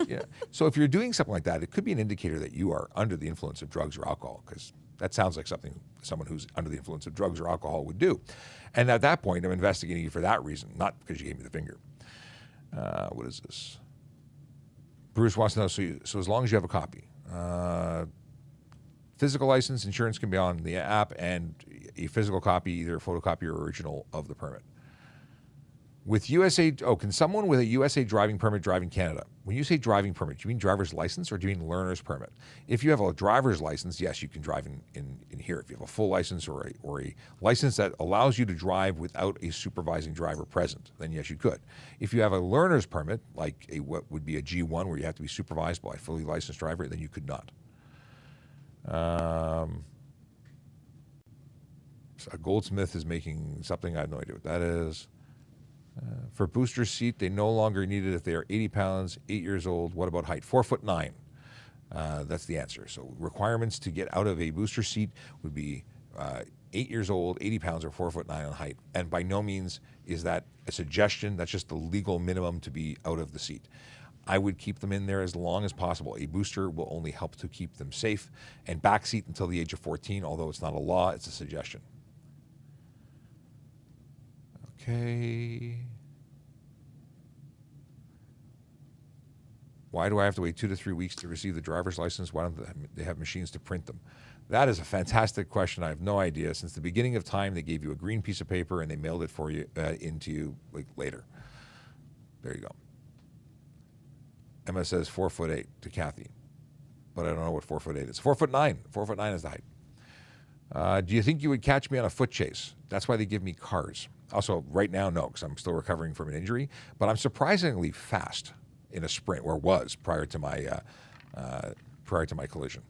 Yeah. So if you're doing something like that, it could be an indicator that you are under the influence of drugs or alcohol. Because that sounds like something someone who's under the influence of drugs or alcohol would do. And at that point, I'm investigating you for that reason, not because you gave me the finger. What is this? Bruce wants to know, so as long as you have a copy, physical license, insurance can be on the app, and a physical copy, either a photocopy or original of the permit. With USA, can someone with a USA driving permit drive in Canada? When you say driving permit, do you mean driver's license or do you mean learner's permit? If you have a driver's license, yes, you can drive in here. If you have a full license or a license that allows you to drive without a supervising driver present, then yes, you could. If you have a learner's permit, like what would be a G1 where you have to be supervised by a fully licensed driver, then you could not. A Goldsmith is making something, I have no idea what that is. For booster seat, they no longer need it if they are 80 pounds, 8 years old. What about height? 4'9". That's the answer. So requirements to get out of a booster seat would be 8 years old, 80 pounds, or 4'9" on height. And by no means is that a suggestion. That's just the legal minimum to be out of the seat. I would keep them in there as long as possible. A booster will only help to keep them safe. And backseat until the age of 14, although it's not a law, it's a suggestion. Okay. Why do I have to wait 2 to 3 weeks to receive the driver's license? Why don't they have machines to print them? That is a fantastic question. I have no idea. Since the beginning of time, they gave you a green piece of paper and they mailed it for you into you like later. There you go. Emma says 4'8" to Kathy, but I don't know what 4'8" is. 4'9". 4'9" is the height. Do you think you would catch me on a foot chase? That's why they give me cars. Also, right now, no, because I'm still recovering from an injury. But I'm surprisingly fast in a sprint, or was prior to my collision.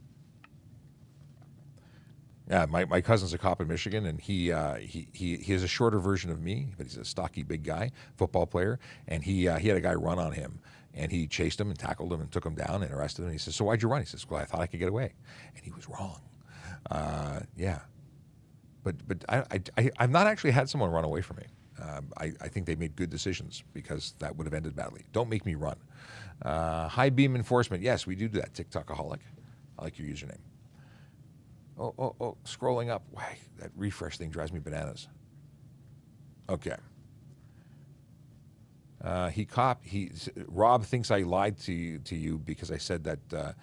Yeah, my cousin's a cop in Michigan, and he is a shorter version of me, but he's a stocky big guy, football player, and he had a guy run on him, and he chased him and tackled him and took him down and arrested him. And he says, "So why'd you run?" He says, "Well, I thought I could get away," and he was wrong. Yeah. But I've not actually had someone run away from me. I think they made good decisions because that would have ended badly. Don't make me run. High beam enforcement. Yes, we do that. TikTokaholic. I like your username. Oh, scrolling up. Why, that refresh thing drives me bananas. Okay. Rob thinks I lied to you because I said that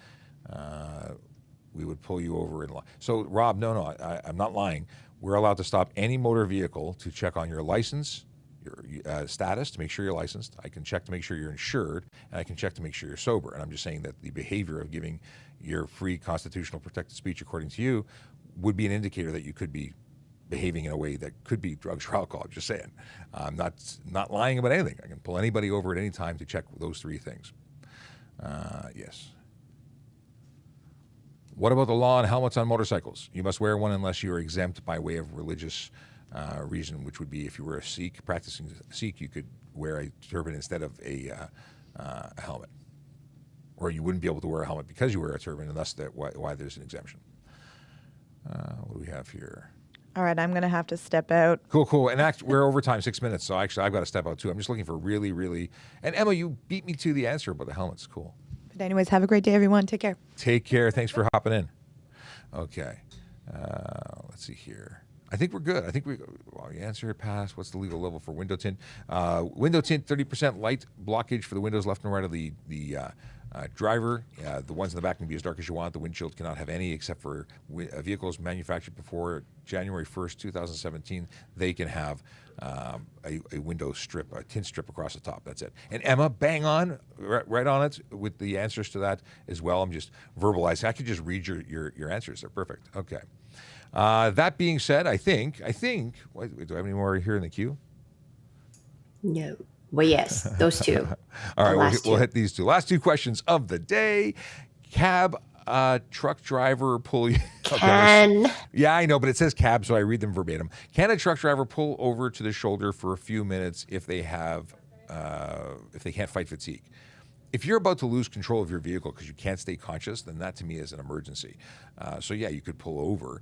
we would pull you over in line. So, Rob, no, I'm not lying. We're allowed to stop any motor vehicle to check on your license, your status, to make sure you're licensed. I can check to make sure you're insured, and I can check to make sure you're sober. And I'm just saying that the behavior of giving your free constitutional protected speech, according to you, would be an indicator that you could be behaving in a way that could be drugs or alcohol. I'm just saying. I'm not lying about anything. I can pull anybody over at any time to check those three things. Yes. What about the law on helmets on motorcycles? You must wear one unless you are exempt by way of religious reason, which would be if you were a Sikh, practicing Sikh, you could wear a turban instead of a helmet. Or you wouldn't be able to wear a helmet because you wear a turban, and thus why there's an exemption. What do we have here? All right, I'm going to have to step out. Cool. And we're over time, 6 minutes, so actually I've got to step out too. I'm just looking for really, really... And Emma, you beat me to the answer about the helmets. Cool. But anyways, have a great day, everyone. Take care. Take care. Thanks for hopping in. Okay. Let's see here. I think we're good. I think the answer passed. What's the legal level for window tint? Window tint, 30% light blockage for the windows left and right of the driver. The ones in the back can be as dark as you want. The windshield cannot have any except for vehicles manufactured before January 1st, 2017. They can have a window strip, a tint strip across the top. That's it. And Emma, bang on, right on it with the answers to that as well. I'm just verbalizing. I could just read your answers. They're perfect. Okay. That being said, I think, do I have any more here in the queue? No. Well, yes, those two. All right, we'll hit these two. Last two questions of the day. Cab truck driver pull you... Can. Yeah, I know, but it says cab, so I read them verbatim. Can a truck driver pull over to the shoulder for a few minutes if they can't fight fatigue? If you're about to lose control of your vehicle because you can't stay conscious, then that to me is an emergency. So yeah, you could pull over,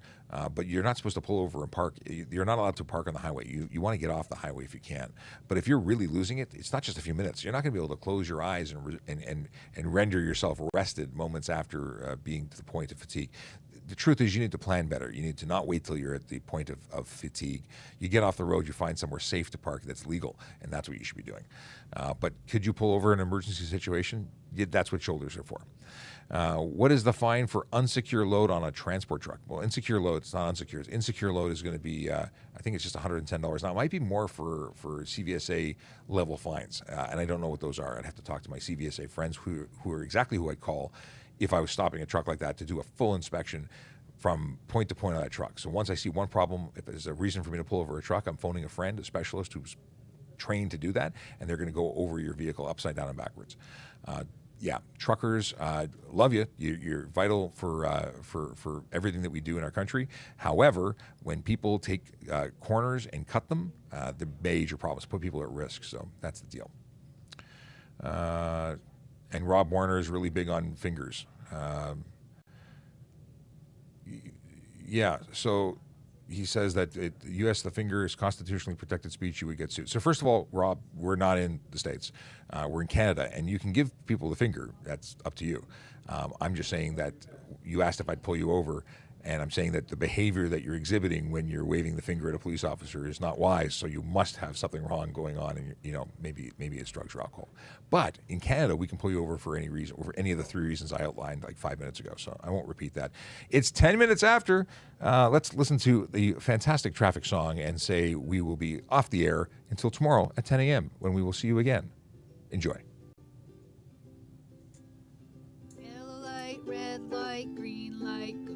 but you're not supposed to pull over and park. You're not allowed to park on the highway. You want to get off the highway if you can. But if you're really losing it, it's not just a few minutes. You're not going to be able to close your eyes and render yourself rested moments after being to the point of fatigue. The truth is you need to plan better. You need to not wait till you're at the point of fatigue. You get off the road, you find somewhere safe to park that's legal, and that's what you should be doing. But could you pull over in an emergency situation? Yeah, that's what shoulders are for. What is the fine for unsecure load on a transport truck? Well, insecure load, it's not unsecure. Insecure load is going to be, I think it's just $110. Now, it might be more for CVSA level fines, and I don't know what those are. I'd have to talk to my CVSA friends who are exactly who I'd call if I was stopping a truck like that to do a full inspection from point to point on that truck. So once I see one problem, if there's a reason for me to pull over a truck, I'm phoning a friend, a specialist who's trained to do that, and they're going to go over your vehicle upside down and backwards. yeah, truckers, love you. You're vital for everything that we do in our country. However, when people take corners and cut them, the major problems put people at risk. So that's the deal. And Rob Warner is really big on fingers. Yeah, so he says that U.S. the finger is constitutionally protected speech. You would get sued. So first of all, Rob, we're not in the States. We're in Canada, and you can give people the finger. That's up to you. I'm just saying that you asked if I'd pull you over, and I'm saying that the behavior that you're exhibiting when you're waving the finger at a police officer is not wise. So you must have something wrong going on, and maybe it's drugs or alcohol. But in Canada, we can pull you over for any reason, over any of the 3 reasons I outlined like 5 minutes ago. So I won't repeat that. It's 10 minutes after. Let's listen to the fantastic traffic song and say we will be off the air until tomorrow at 10 a.m. when we will see you again. Enjoy. Yellow light, red light, green light, go.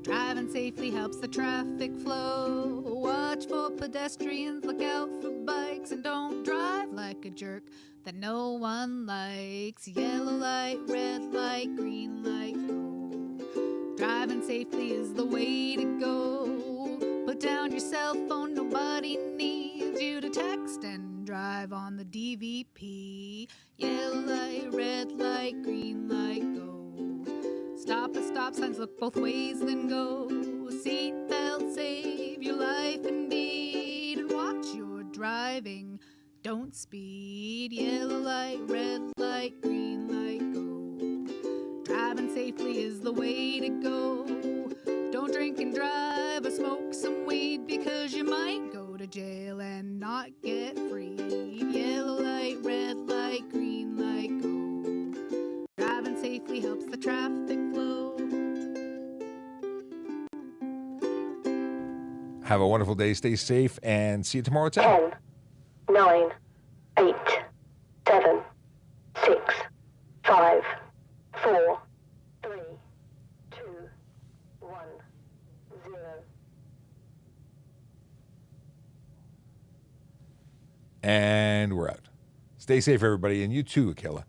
Driving safely helps the traffic flow. Watch for pedestrians, look out for bikes, and don't drive like a jerk that no one likes. Yellow light, red light, green light, go. Driving safely is the way to go. Put down your cell phone, nobody needs you to text and drive on the DVP. Yellow light, red light, green light, go. Stop at stop signs, look both ways, then go. Seatbelt, save your life indeed. And watch your driving, don't speed. Yellow light, red light, green light, go. Driving safely is the way to go. Don't drink and drive or smoke some weed, because you might go to jail and not get freed. Yellow light, red light, green light, go. Driving safely helps the traffic flow. Have a wonderful day. Stay safe, and see you tomorrow at 10. 10, 9, 8, 7, 6, 5, 4, 3, 2, 1, 0. And we're out. Stay safe, everybody, and you too, Akela.